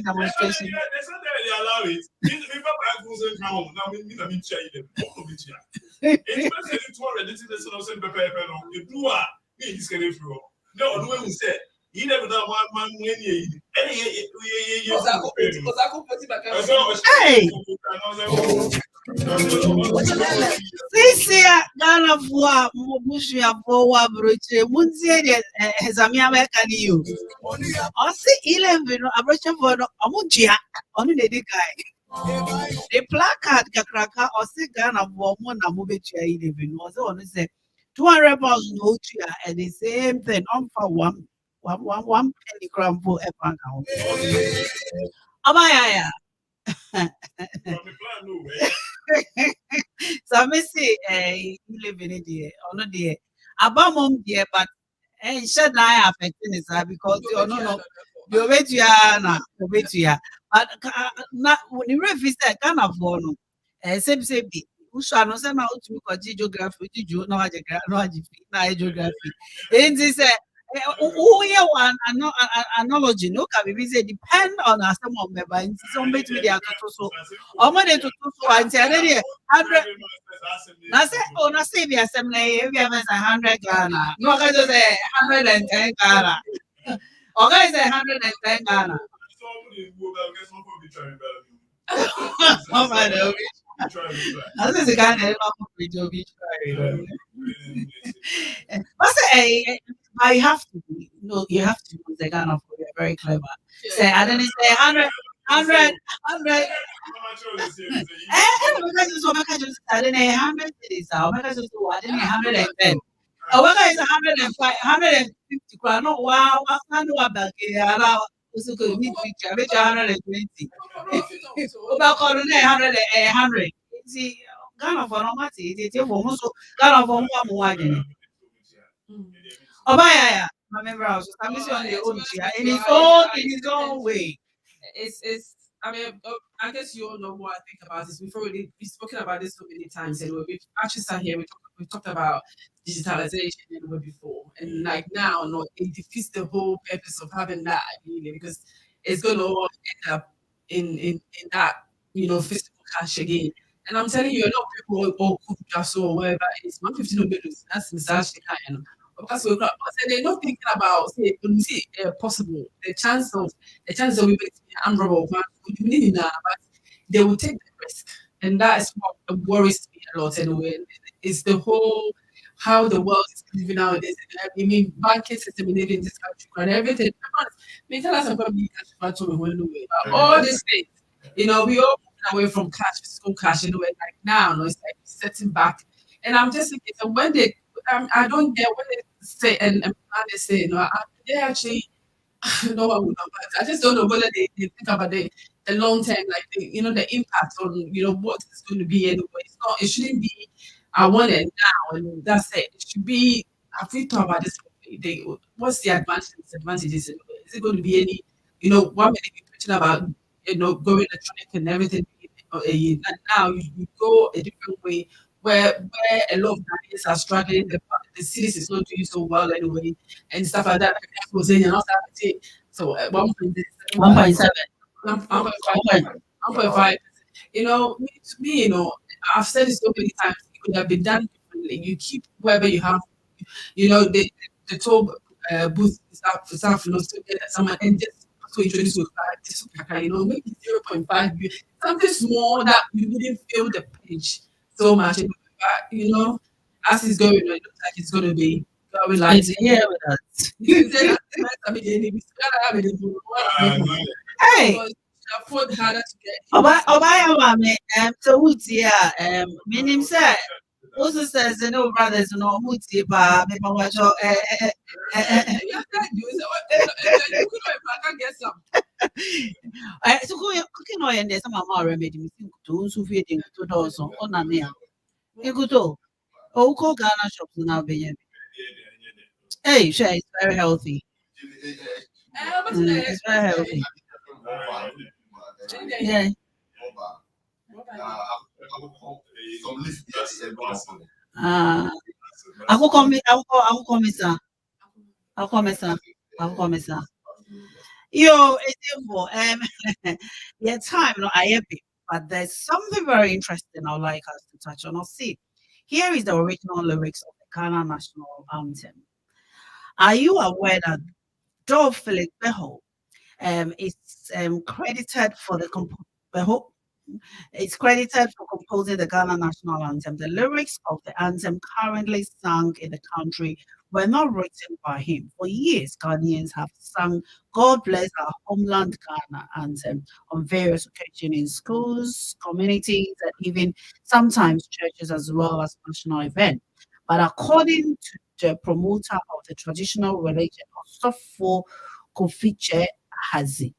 S1: demonstration.
S5: They said they allow it. If I go and come home, now me try them. It's 200. This is the sort of same paper. You do me this kind of flow. No, the way we say. He never done one man when
S1: This year, Ghana for Mushia for Wabruche, Munzie, Hezamia Mekani. I see 11 abruption for Amuchia, only the guy. The placard Kakraka or see Ghana for Mona Mubecha 11 was only say 200 pounds no chia and the same thing on for one penny crown for a pound. Amaya. So I may say, you live in it, dear, or not dear. About mom, dear, but should I affecting it because you no, you wait to ya, wait to ya. But not when you refuse that kind of one, same be. Who shall not send out to me geography, no geography. And this one analogy no can be say depend on us some of member in some bit with their so money to and say 100 na say be assembly if you have 100 Ghana no can just say 110 Ghana okay say 110 Ghana oh my god I say Ghana not to be but say I have to be no you have to use the Ghana for you're very clever say I didn't say 100 I didn't 100 cities I didn't 110 is 105 150 crown no wow I can't do about also could need to reach 120 about 100 see Ghana for no matter it's almost Ghana for one oh yeah I remember I was on the own in his own way
S2: It's I mean, I guess you all know what I think about this. We've spoken about this so many times, and we've actually sat here. We talked about digitalization and before, and like now, no, it defeats the whole purpose of having that really because it's going to all end up in that physical cash again. And I'm telling you, a lot of people all cook just or whatever it's 150 no bills. That's massage because they're not thinking about say when we see possible the chance of we will be unrobable but they will take the risk and that is what worries me a lot anyway. It's the whole how the world is living nowadays. I mean banking system in this country and everything. Me tell us about me all these things. We all moving away from cash, physical cash, like now, it's like setting back. And I'm just thinking, so when they, I don't get when they say, and they say, they actually, no one would know, but I just don't know whether they think about the long term, like the impact on, what it's going to be anyway. It shouldn't be, I want it now, and that's it. It should be, have we thought about this? What's the advantages, disadvantages? Is it going to be any, one minute you're preaching about, going electronic and everything. And now you go a different way where a lot of Ghanaians are struggling. The cities is not doing so well anyway, and stuff like that. Like I was saying, and also so 1.7, 1.5. To me, I've said it so many times. It could have been done differently. You keep wherever you have, the toll booth staff, still get someone and just to introduce maybe 0.5, something small that you wouldn't feel the pinch so much. But, as it's going, it looks like it's going to be going like
S1: it's here with us hey
S2: afford harder to get.
S1: So who's here meaning say also says no brothers no muti ba me pa watch
S2: You can get some.
S1: so cooking oil and there's some more remedy me think to so feed to those on na me ekuto o ko Ghana shops now be hey sure it's very healthy it's very healthy yeah I'll come sir yo it's yeah time no I have it but there's something very interesting I'd like us to touch on. I'll see here is the original lyrics of the Ghana national anthem. Are you aware that Joe Philip Beho is credited for the Beho is credited for composing the Ghana national anthem. The lyrics of the anthem currently sung in the country were not written by him. For years, Ghanaians have sung God Bless Our Homeland Ghana anthem on various occasions in schools, communities, and even sometimes churches as well as national events. But according to the promoter of the traditional religion, Osofo Kofiche Hazi,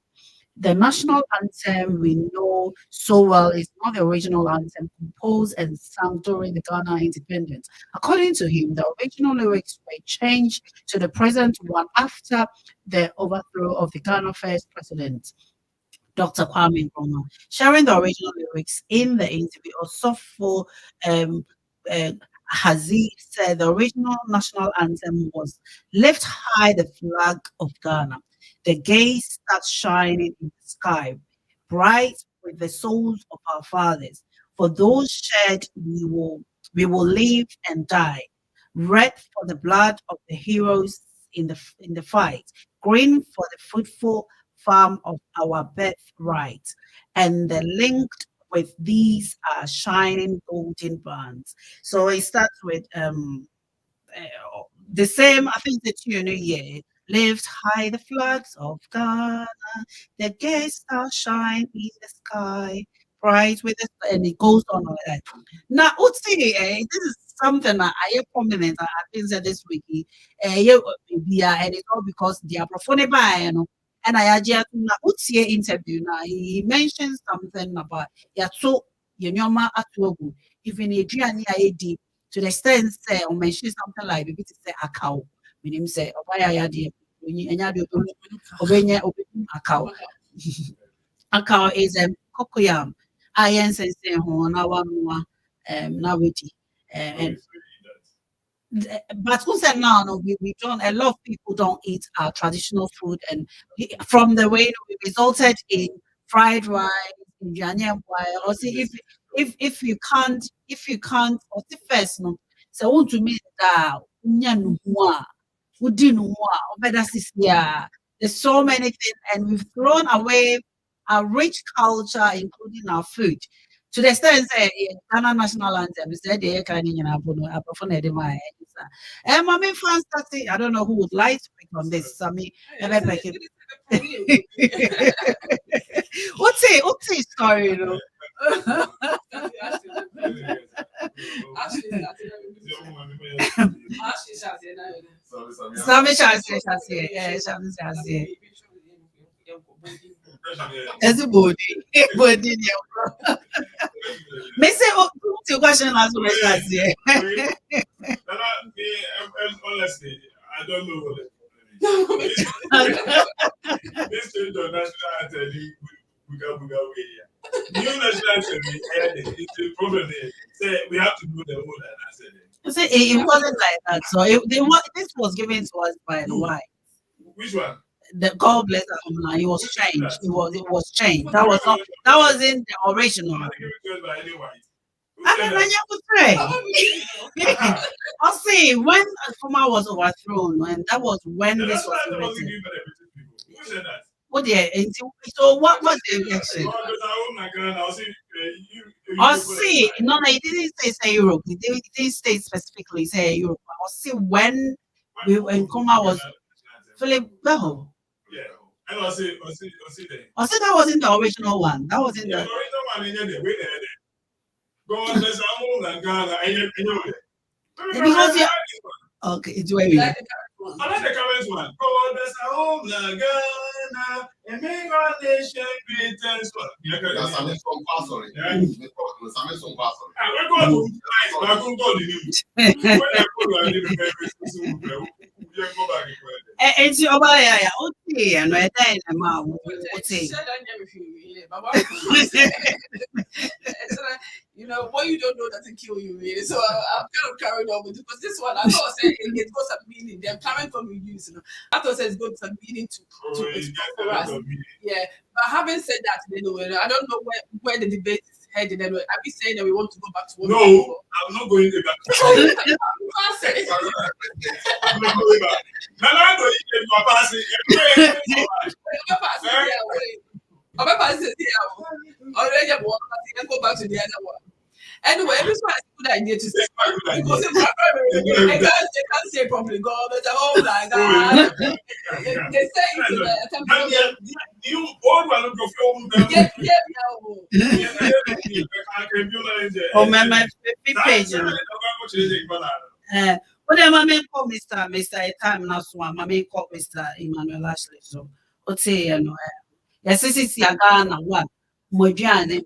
S1: the national anthem we know so well is not the original anthem composed and sung during the Ghana independence. According to him, the original lyrics were changed to the present one after the overthrow of the Ghana first president, Dr. Kwame Nkrumah. Sharing the original lyrics in the interview, Osofo um, uh, Haziq said the original national anthem was "Lift high the flag of Ghana. The gaze starts shining in the sky, bright with the souls of our fathers. For those shed, we will live and die. Red for the blood of the heroes in the fight. Green for the fruitful farm of our birthright. And the linked with these are shining golden bands." So it starts with the same, I think the tune, yeah. Lift high the flags of Ghana, the gay stars shine in the sky, bright with the, and it goes on like that. Now, Uti, this is something that I hear prominent, I think that this week, and it's all because they are prophony by, and I just na Uti interview now, he mentioned something about, yeah, so, at even Adrian, to the extent say or mention something like maybe to say account. Meaning say obaya ya de obenya account. Account is cocoyam. Iron sense ho na one na weti. And but who said now no we don't, a lot of people don't eat our traditional food, and from the way we resulted in fried rice in Janya, or see if you can't or the first no so want to meet that there's so many things, and we've thrown away our rich culture, including our food. To the extent say Ghana national anthem said the kind of I mean, fantastic. I don't know who would like to pick on this. I mean, what's it story, you know? Sami Shasi, yeah, Sami Shasi. Everybody, yeah. Me say, what's your question as well as
S5: Honestly, I don't know what the this is the national anthem. Buga way. New national anthem. It's the problem. Say we have to do the whole
S1: say it wasn't like that. So this was given to us by the white.
S5: Which one?
S1: The God bless Ahumna, it was changed. It was changed. That wasn't the original. I mean, I'll say when Akuma was overthrown, and that was when this was written. What so what was the election? I'll see. No, it didn't say Europe. It didn't say specifically say Europe. I'll see when Nkuma was Philip Beho.
S5: Yeah. And I'll say
S1: that wasn't the original one. That wasn't the
S5: original one in there. Wait there. God bless our and Ghana.
S1: Because okay, it's where we are.
S5: I like the current one. God bless our and Ghana and make our nation great and strong.
S3: That's a mix from pastor. Yeah. That's a mix from pastor.
S5: We're going to nice, but I couldn't go to you. When I go, I live in very
S1: it's your buyer, okay, and we're there in the mouth.
S2: You know, what you don't know doesn't kill you, really. So I'm kind of carried on with it, because this one I thought said it got some meaning. They're coming from reviews, you know. I thought it's got some meaning to for us. Yeah, but having said that, anyway, I don't know where the debate is headed. Anyway, are we saying that we want to go back to what?
S5: No, I'm not going back. I'm not going back. Nana, go eat my passing.
S2: Already, go back to the other one. Anyway, this one is a good idea to say. Because they can't say properly. God, but oh my God. They say it.
S5: You all want to go
S2: Yeah.
S1: Oh, my page. But then my main call Mr. Time now, so my main call Mr. Emmanuel Ashley. So, what's say, you know, yes, this is Ghana one. Mojane,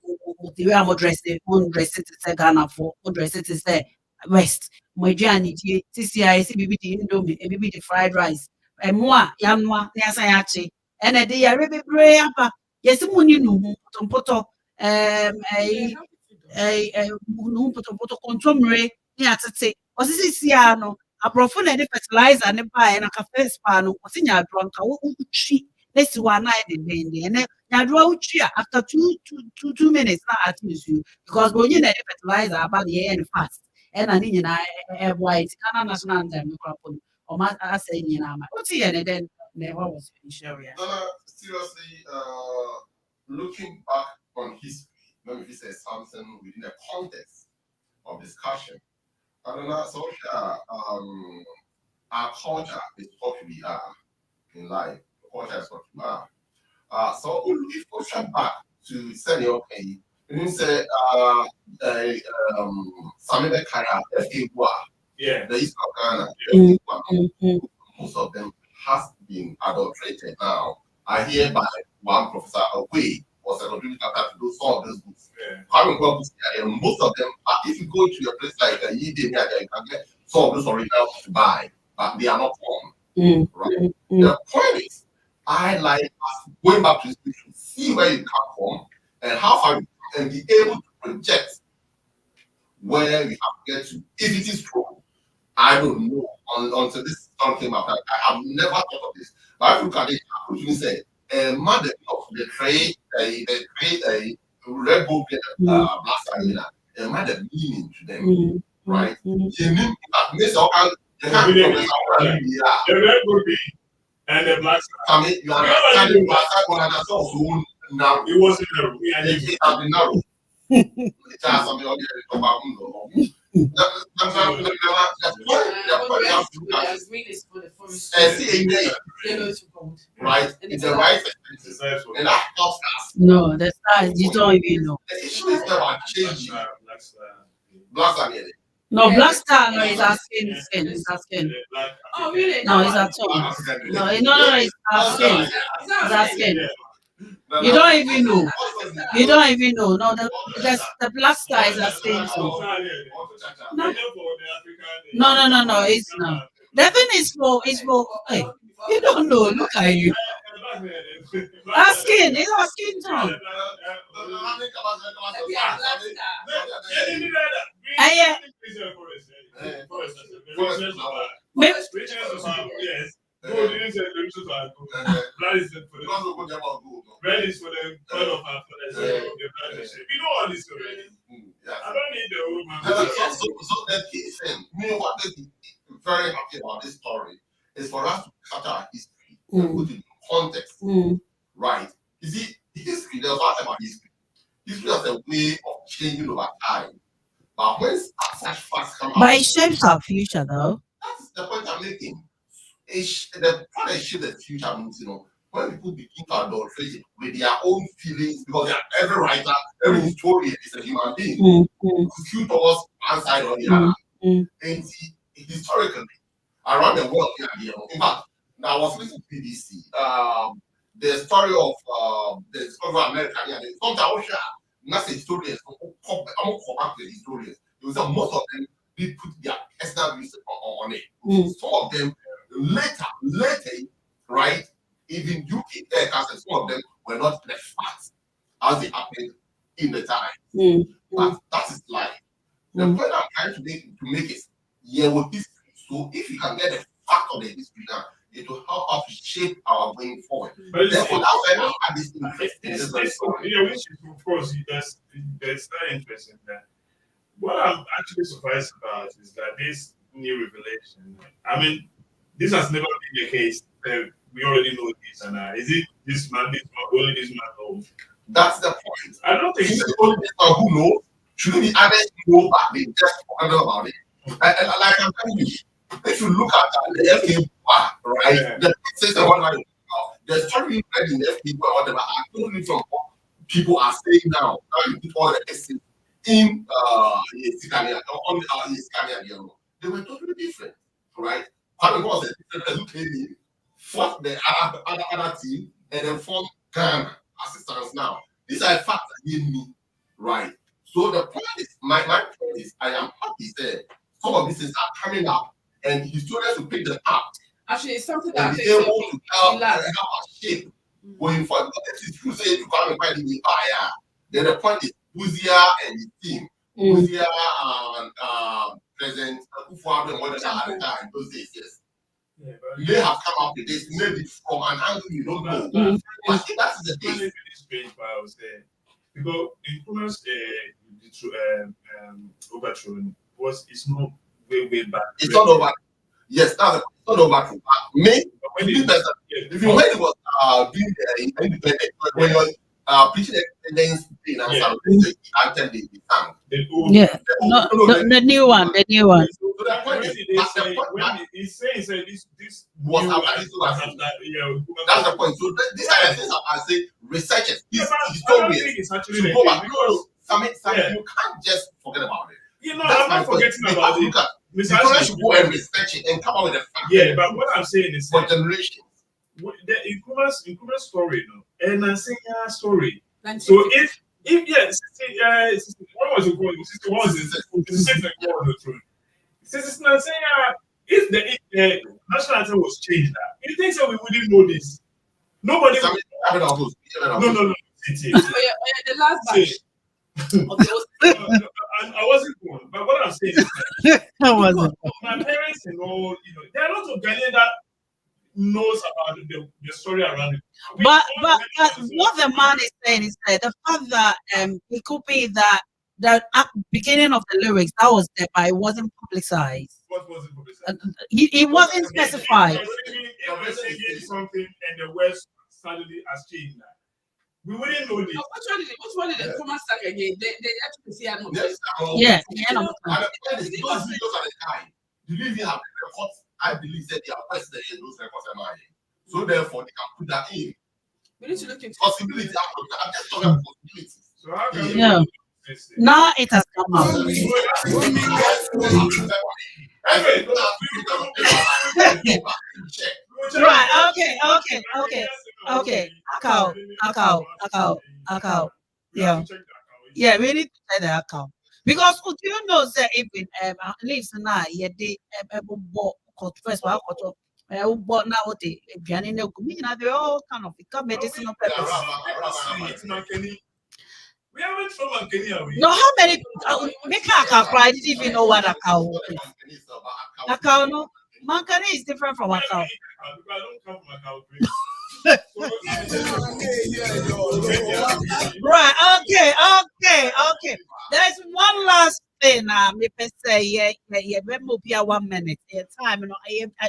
S1: the way I'm dressed, dress it to Ghana for, dress it to say West. Mojane, TCI, BBD, Indomie, BBD fried rice. And moi, Yamwa, Yasayachi, and a day I really pray up. Yes, money no, Poto, a control Yeah, to say, was this Siano? A profund and fertilizer and buy and a cafe span, was in your drunk, tree. Let's one night in the and then after 2 minutes now at you because when you need fertilizer about the end fast and I need a white can national them or my saying you know what's here and then what was sure yeah.
S3: Seriously, looking back on history, let me say something within the context of discussion. I don't know, social, our culture is what we are in life. Culture is what we are. So if we come back to say, okay, you say, Samina Kaya,
S5: Yeah.
S3: the East of Ghana, most of them has been adulterated now. I hear by one Professor Away was a contributor to do some of those books. Most of them, if you go to a place like Yidin, you can get some of those originals to buy, but they are not common. Right? The point is, I like us going back to history to see where you come from and how far you come and be able to project where we have to get to. If it is true, I don't know until this song came out. I have never thought of this. But if you look at it, I could say, mother of the trade, a red book, black arena, a mother meaning to them, right? You mean Miss Okan, you can't be
S5: the red would be and the black.
S3: I mean, you understand the black one and that's also now.
S5: It wasn't narrow.
S3: It has been narrow. It has something on the right? It's the right and that helps us.
S1: No, that's not, you don't even know.
S3: The issue is about changing. Black and yellow.
S1: No, black star no, it's our skin, it's our skin.
S2: Oh, really?
S1: No, it's our tongue. No, it's our skin. It's our skin. You don't even know. You don't even know. No, the black star is our skin too. No, it's not. The thing is for, hey, you don't know, look at you. Our skin, it's our skin tone.
S5: Red is for the color of our flesh. We know all this already. I don't need the old man.
S3: So the key thing, what makes me very happy about this story is for us to cut our history and put it in context. Right. You see, history, there's what about history. History is a way of changing over time. But when such facts come out,
S1: But it shapes our future though.
S3: that's the point I'm making. The part that shapes the future means, when people begin to adulterate it with their own feelings, because every writer, every historian is a human being who skew towards one side or the other. And historically, around the world, in fact, now I was listening to BBC, the story of the discovery of America, sometimes not historians, I'm going to come back to the historians. It was most of them did put their personal views on it. Some of them later, right? Even UK cases, some of them were not the facts as they happened in the time. But that is life. The point I'm trying to make is with history. So if you can get the fact of the history now, it will help us to shape our going forward.
S5: But
S3: therefore, that's why I have this interest in this story.
S5: Which is, of course, that's very interesting. That what I'm actually surprised about is that this new revelation. I mean, this has never been the case. We already know this, and is it this man, only this man knows?
S3: That's the point.
S5: I don't think
S3: it's only this man who knows. Shouldn't the others know that they just forget about it? And like I'm telling you, if you look at the FK right, the system the story we read in the FK or whatever are totally from what people are saying now. Now you put all the essence in Scania on the Scania, they were totally different, right? What was a different who came in, fought the other team, and then formed Ghana as it stands now. These are facts that give me right. So the point is, my point is, I am happy that some of these things are coming up, and historians will pick them up.
S2: Actually, it's something that
S3: and be able to help us shape going forward. Because if it's true, say to come and find the fire, then the point is Uzia and his team, Uzia and President Akufo-Addo and whatever at the time, those days, yes.
S5: Yeah, but
S3: They have come up with this maybe from an angle you don't know. But that's the
S5: it's
S3: case.
S5: strange, but I was saying because influence overthrown was it's not way back.
S3: It's not over. Yes, that's not over. Me,
S5: When
S3: if you when it was doing the independent, when you was preaching independence in after the sound.
S1: Yeah, the new one, the new one.
S3: So the point is,
S5: when he's saying this
S3: was
S5: new
S3: after
S5: one,
S3: this was
S5: after, yeah,
S3: that's the point. So these are the things I say researchers,
S5: yeah, but I don't
S3: historians,
S5: think it's actually
S3: to
S5: the
S3: go
S5: case
S3: back.
S5: because
S3: Something you can't just forget about it.
S5: you know
S3: That's
S5: I'm
S3: my
S5: not
S3: point.
S5: forgetting
S3: They
S5: about
S3: have to
S5: it.
S3: look at
S5: Mr.
S3: historians
S5: Ashley,
S3: should go and research it and come up with a fact.
S5: yeah, but what I'm saying is
S3: for generations.
S5: the Nkrumah story, no, and I'm saying story. So
S2: 1950.
S5: if yes, what was it called? 61 was the throne. Since I'm saying if the national anthem was changed, you think so we wouldn't know this? Nobody.
S3: Some have it on those.
S5: No.
S2: The last batch.
S5: I wasn't born, but what I'm saying is that
S1: I wasn't.
S5: my parents and all, there are lots of Ghanaians that knows about the story around it.
S1: But what the man is saying is that the fact that it could be that the beginning of the lyrics that was there, but it wasn't publicized.
S5: What was it publicized?
S1: It wasn't specified.
S5: If we're singing something and the words suddenly has changed that, we wouldn't know this.
S2: Which one did the Nkrumah song again? They actually see I'm
S3: Yes.
S1: Yeah.
S3: And the point is, those videos at the time, do you even have the records? I believe that they are president in those records am I. So therefore, they can put that in.
S2: We need to look into
S3: Possibility. I'm just talking about possibilities.
S5: So how can we
S1: Yeah.
S5: do this?
S1: Now it has come out. Right. Okay. Account. Yeah, we need to check the account. Because do you know that even at least now, yeah, they first of all, but now they they're all kind of become medicinal purpose.
S5: We haven't from Kenya.
S1: No, how many make account cry? I didn't even know what account is. Account no, Mankani is different from account.
S5: I don't come from account.
S1: Right, okay. There's one last thing. Me per say, yeah, we move here 1 minute. Time,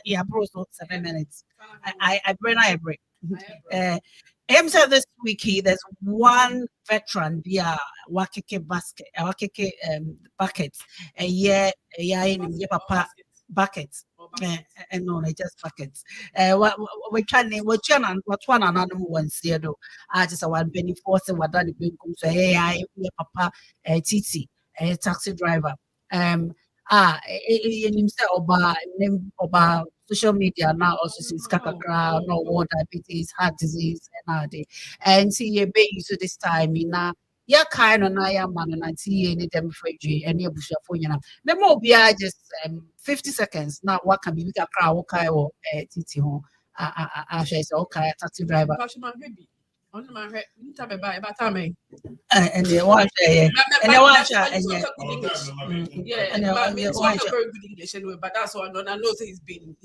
S1: yeah, bro, so 7 minutes. I break. Him said this week there's one veteran via Wakeke buckets, and yeah, papa buckets. And no, just buckets. We're trying what one another once here though. I just one penny force and what done the so hey, I papa Titi, a taxi driver. Himself about social media now also sees kakakra, no war diabetes, heart disease, and see a baby so this time in yeah, kind of I am man and I see any them free and your bush for you know. The more be just 50 seconds. Now what can be with a crowd okay or titi home. I say okay, taxi driver.
S2: on my head. You tell me about time.
S1: And the one and the one
S2: yeah, but it's not very good English anyway. But that's what I know. He's been.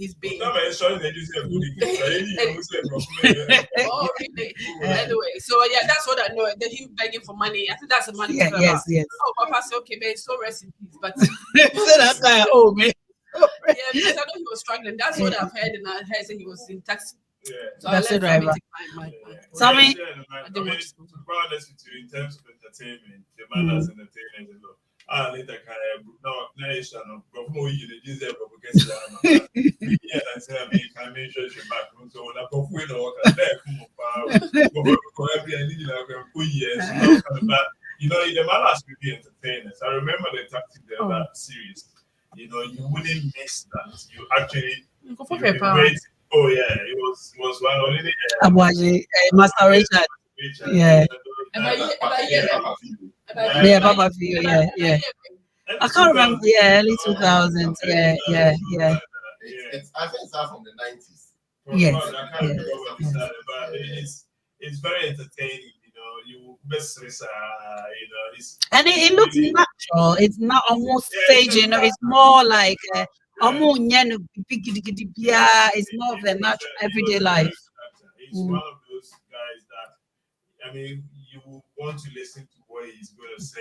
S2: Oh, really? Anyway, so yeah, that's what I know. Then him begging for money. I think that's the money.
S1: Yes.
S2: Oh, Papa said, okay, man, so rest in peace. But
S1: that guy, oh man.
S2: Yeah, because I know he was struggling. That's what I've heard, and I heard that he was in taxi.
S5: Yeah.
S2: So
S1: That's
S2: I
S1: it,
S2: let
S1: right?
S5: So
S1: me.
S5: to be honest with you, in terms of entertainment, the man that's entertaining is a lot. Later now it's but more you deserve to yeah, I say I mean sure you back. So when I go for you know, the man has to be entertainers. I remember the taxi driver series. You know, you wouldn't miss that. You actually oh yeah, it was one only.
S1: I'm watching Master Richard. Yeah. Yeah, Papa Fio. Yeah. I can't remember. Yeah, early 2000s. Yeah.
S3: I think it's from the 90s.
S1: Yes.
S5: But it's very entertaining, you know. you best it's
S1: And it looks
S5: really,
S1: natural. It's not almost
S5: yeah,
S1: staged, you know. It's more like it's more of a natural everyday life.
S5: It's one of those guys that I mean you want to listen to what he's going to say,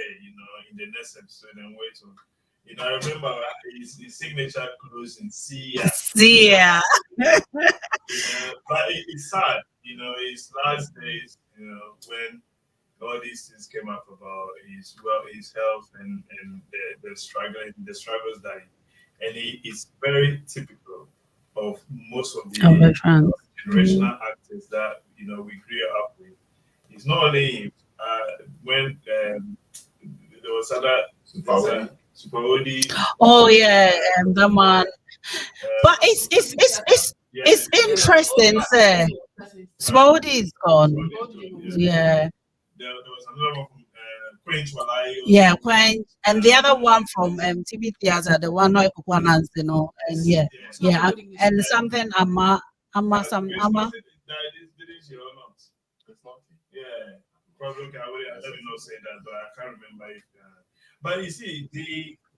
S5: in the next episode and wait on. I remember his signature close in C.
S1: Yeah.
S5: But it's sad, his last days, when all these things came up about his health and the struggles that it's very typical of most of the generational actors that we grew up with. It's not only him. When there was other Super Odi.
S1: Oh yeah, that man. But it's interesting, sir. Spody is gone. Yeah.
S5: There was another one from Quench Walai.
S1: Yeah, Quench, and the other one from TV Theater, the one and and something Ama.
S5: Yeah, probably okay, let me not say that, but I can't remember it. But you see,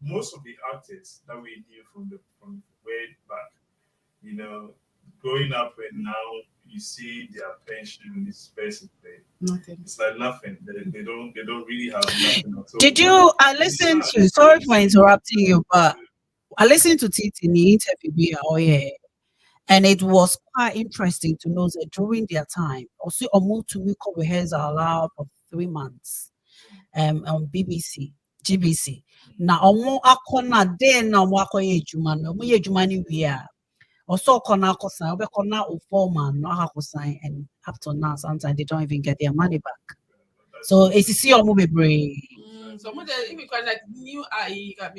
S5: most of the artists that we knew from way back, growing up and now you see their pension is basically
S2: Nothing.
S5: it's like nothing. They don't really have nothing at all.
S1: Did you? I listened to. Sorry for interrupting you, but I listened to Titi in the interview. Oh yeah. And it was quite interesting to know that during their time, also Omu to make rehearsal allowed for 3 months on GBC. Now Omu akona then na Omu akoye ejuma no Omu ye ejuma ni we are. Also kona kosan, obe kona o foreman no hakosan, and up to now sometimes they don't even get their money back. So it's see Omu be brave.
S2: So if you quite like new IE got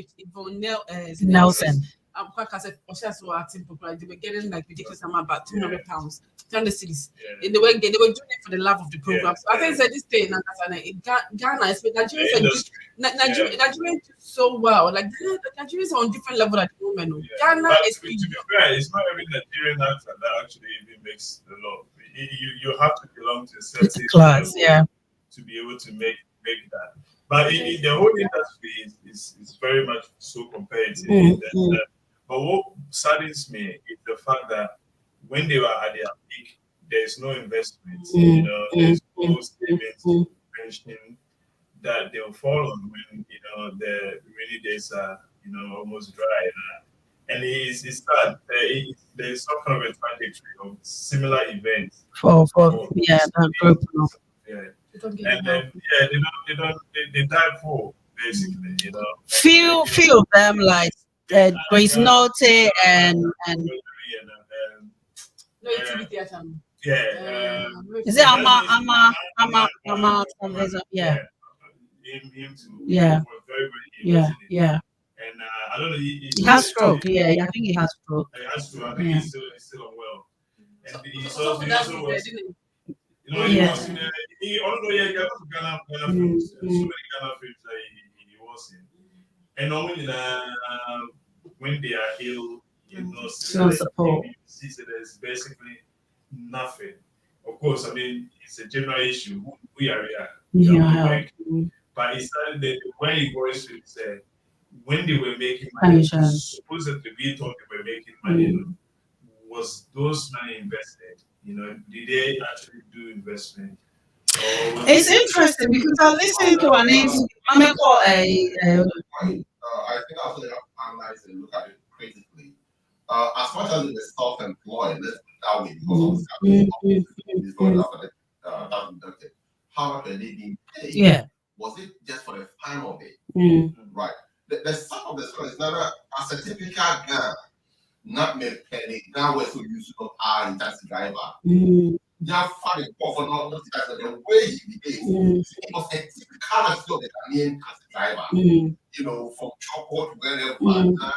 S1: Nelson.
S2: I'm quite cassette or just acting popular. They were getting like ridiculous amount, about £200, 200 cities. They were doing it for the love of the program. So I think that this day in Ghana, Nigerians do so well. Like the Nigerians are on different level at the moment. Ghana is.
S5: To be fair, it's not every Nigerian actor that actually even makes the law. You have to belong to a certain
S1: class, yeah,
S5: to be able to make that. But the whole industry is very much so competitive. But what saddens me is the fact that when they were at their peak, there's no investment, there's no savings, pension that they'll fall on when the rainy days are almost dry. And it's sad. There's some kind of a trajectory of similar events
S1: for that group.
S5: Yeah. And then they die poor basically.
S1: Few of them like Grace Note and is it Ama yeah.
S5: Him too.
S1: Yeah.
S5: Very
S1: Yeah.
S5: And I don't know. He
S1: has stroke. Yeah, I think he has stroke.
S5: He has stroke. I think he's still unwell. And he also was. He although he got to Ghana films, so many Ghana films that he was in. And normally when they are ill,
S1: no support.
S5: You see that there's basically nothing. Of course, I mean it's a general issue. We are here. But it started the way it was when they were making money, supposedly we thought they were making money. Was those money invested? Did they actually do investment?
S1: It's interesting because I listened to an interview.
S3: I think I also have to analyze and look at it critically. As much as it is self-employed, let's put it that way, because it's going after that deducted. How much are they being paid?
S1: Yeah.
S3: Was it just for the time of it? Right. The sum of the story is not a certificate gun, not me penny. Now we're so used to in taxi driver. Yeah, funny for not the way he behaved. It was a typical of the Ghanaian taxi driver. From Chopper to wherever,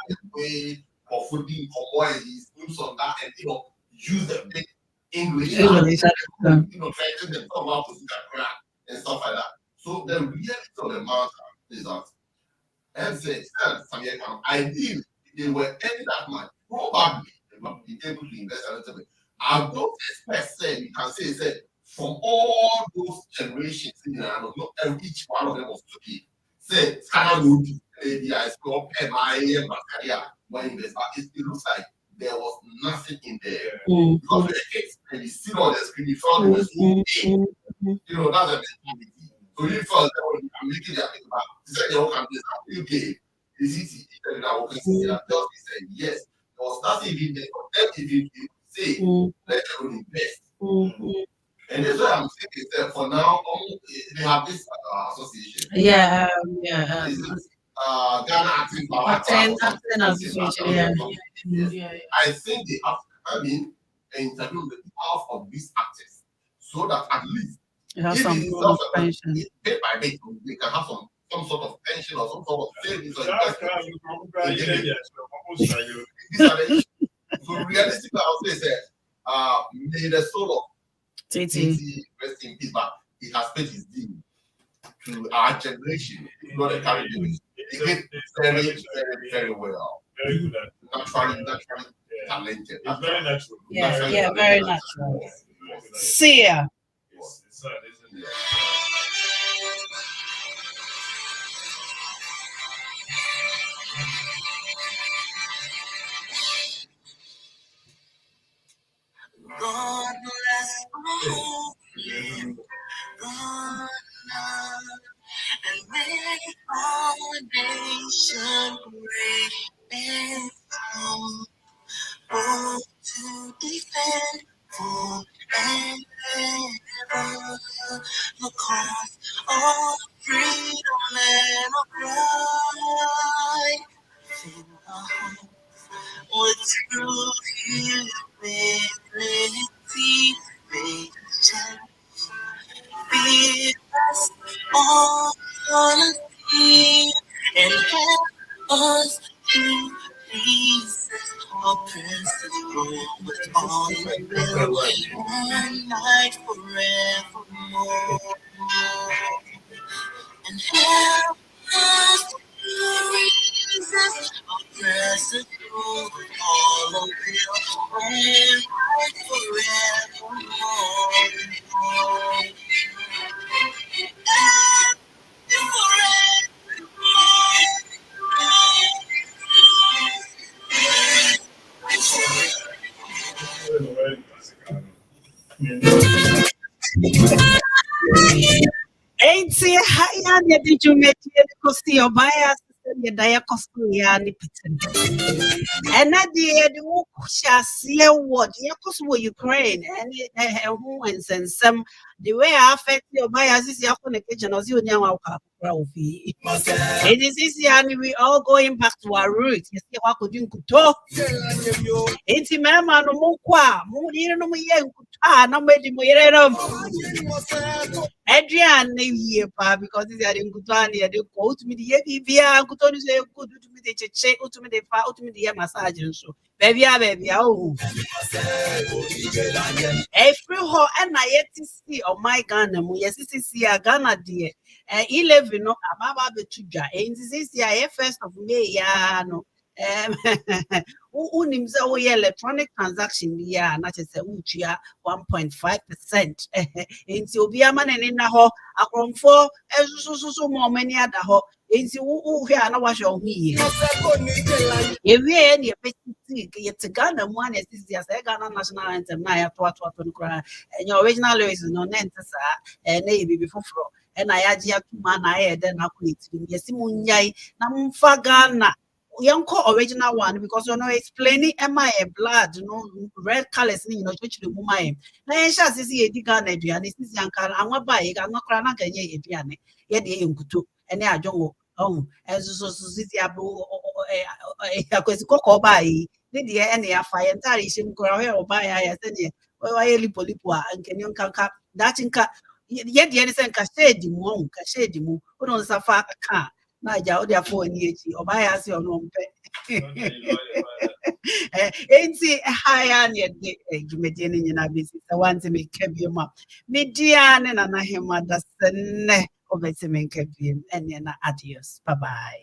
S3: the way of fooding for oil, he's doing some that and use the big English, trying to them come out to crack and stuff like that. So the reality of the matter is that ideally, they were earning that much. Probably they might be able to invest a little bit. I don't expect you can say from all those generations, and each one of them was to be say, maybe I score my career when this, but it looks like there was nothing in there. Because the kids, and you see on the screen, you found it was that's a mentality. So you felt that I'm making their thing back. They said they all can do this. Okay, it's easy. Just said yes. There was nothing in there for them to say, let everyone invest. And that's why I'm thinking that for now, they have this association. Ghana Acting Association. I think they have to come in and interview the half of these actors so that at least if
S1: some pension.
S3: Bit by bit, they can have some sort of pension or some sort of savings. So realistically, I would say that may the soul of Titi rest in peace, but he has paid his due to our generation, not the current generation. He did very, very, very well.
S5: Very good.
S3: Naturally talented.
S5: It's very natural.
S1: Very natural. See ya.
S5: It's sad, isn't it?
S6: God bless all Ghana, and make our nation great and strong, both to defend forever the cause of freedom and of pride. Fill our hearts with true humility, make change. Be us all honesty and help us to please oppressive rule with all the will and night forevermore. And help us to resist oppressive rule with all the will and night forevermore.
S1: Ain't see how did you make it cost your bias? The dia costu ya ni pitin. And that the shall see what you cost Ukraine and who and some the way I affect your bias is your connection as you know. It is easy and we all going back to our roots. You see what could you talk? It's a man no more no no Adrian here because these are in Kutani, they quote me the Bia, Kutoni say good to me the check to me the far to me the massage and so. Baby, oh. Every ho and I yet to see on my Ghana, yes, see a Ghana dear. 11 no ababa betuja. And this is the 1st of May, ya no. Unimza electronic transaction ya na chese uchia 1.5%. Inti obia manene na ho akromfo so mo mani ada ho. Inti hwe na wahwe ho yi. Ewie ne petiti yet Ghana mu ana sisi ya Ghana national anthem na ya to nkra. Enye original lyrics no nente sa na yibi foforo. Na ya ji atuma na ya de na kwetiri. Yesi mu nyai na mfa Ghana Yanko original one because explaining my blood, red colors, which the woman. Now, shall see a digger, and this is young car. I'm not buying, I'm not crying, a piano. Yet the Unkutu, and they are Jongo. Oh, as so city abu a cocoa by the any fire and tarishing or by I said, well, I lipolipua and can you come that in car. Yet the innocent Cashedi Monk, Cashedi Monk, put on Safa car. Naja, or their phone, or buy us your own pet. Ain't see a high yet, Jumedian in our business. I want to make Kebium up. Midian and Nana Hemaa, that's the neck of it to make Kebium, and then adios. Bye bye.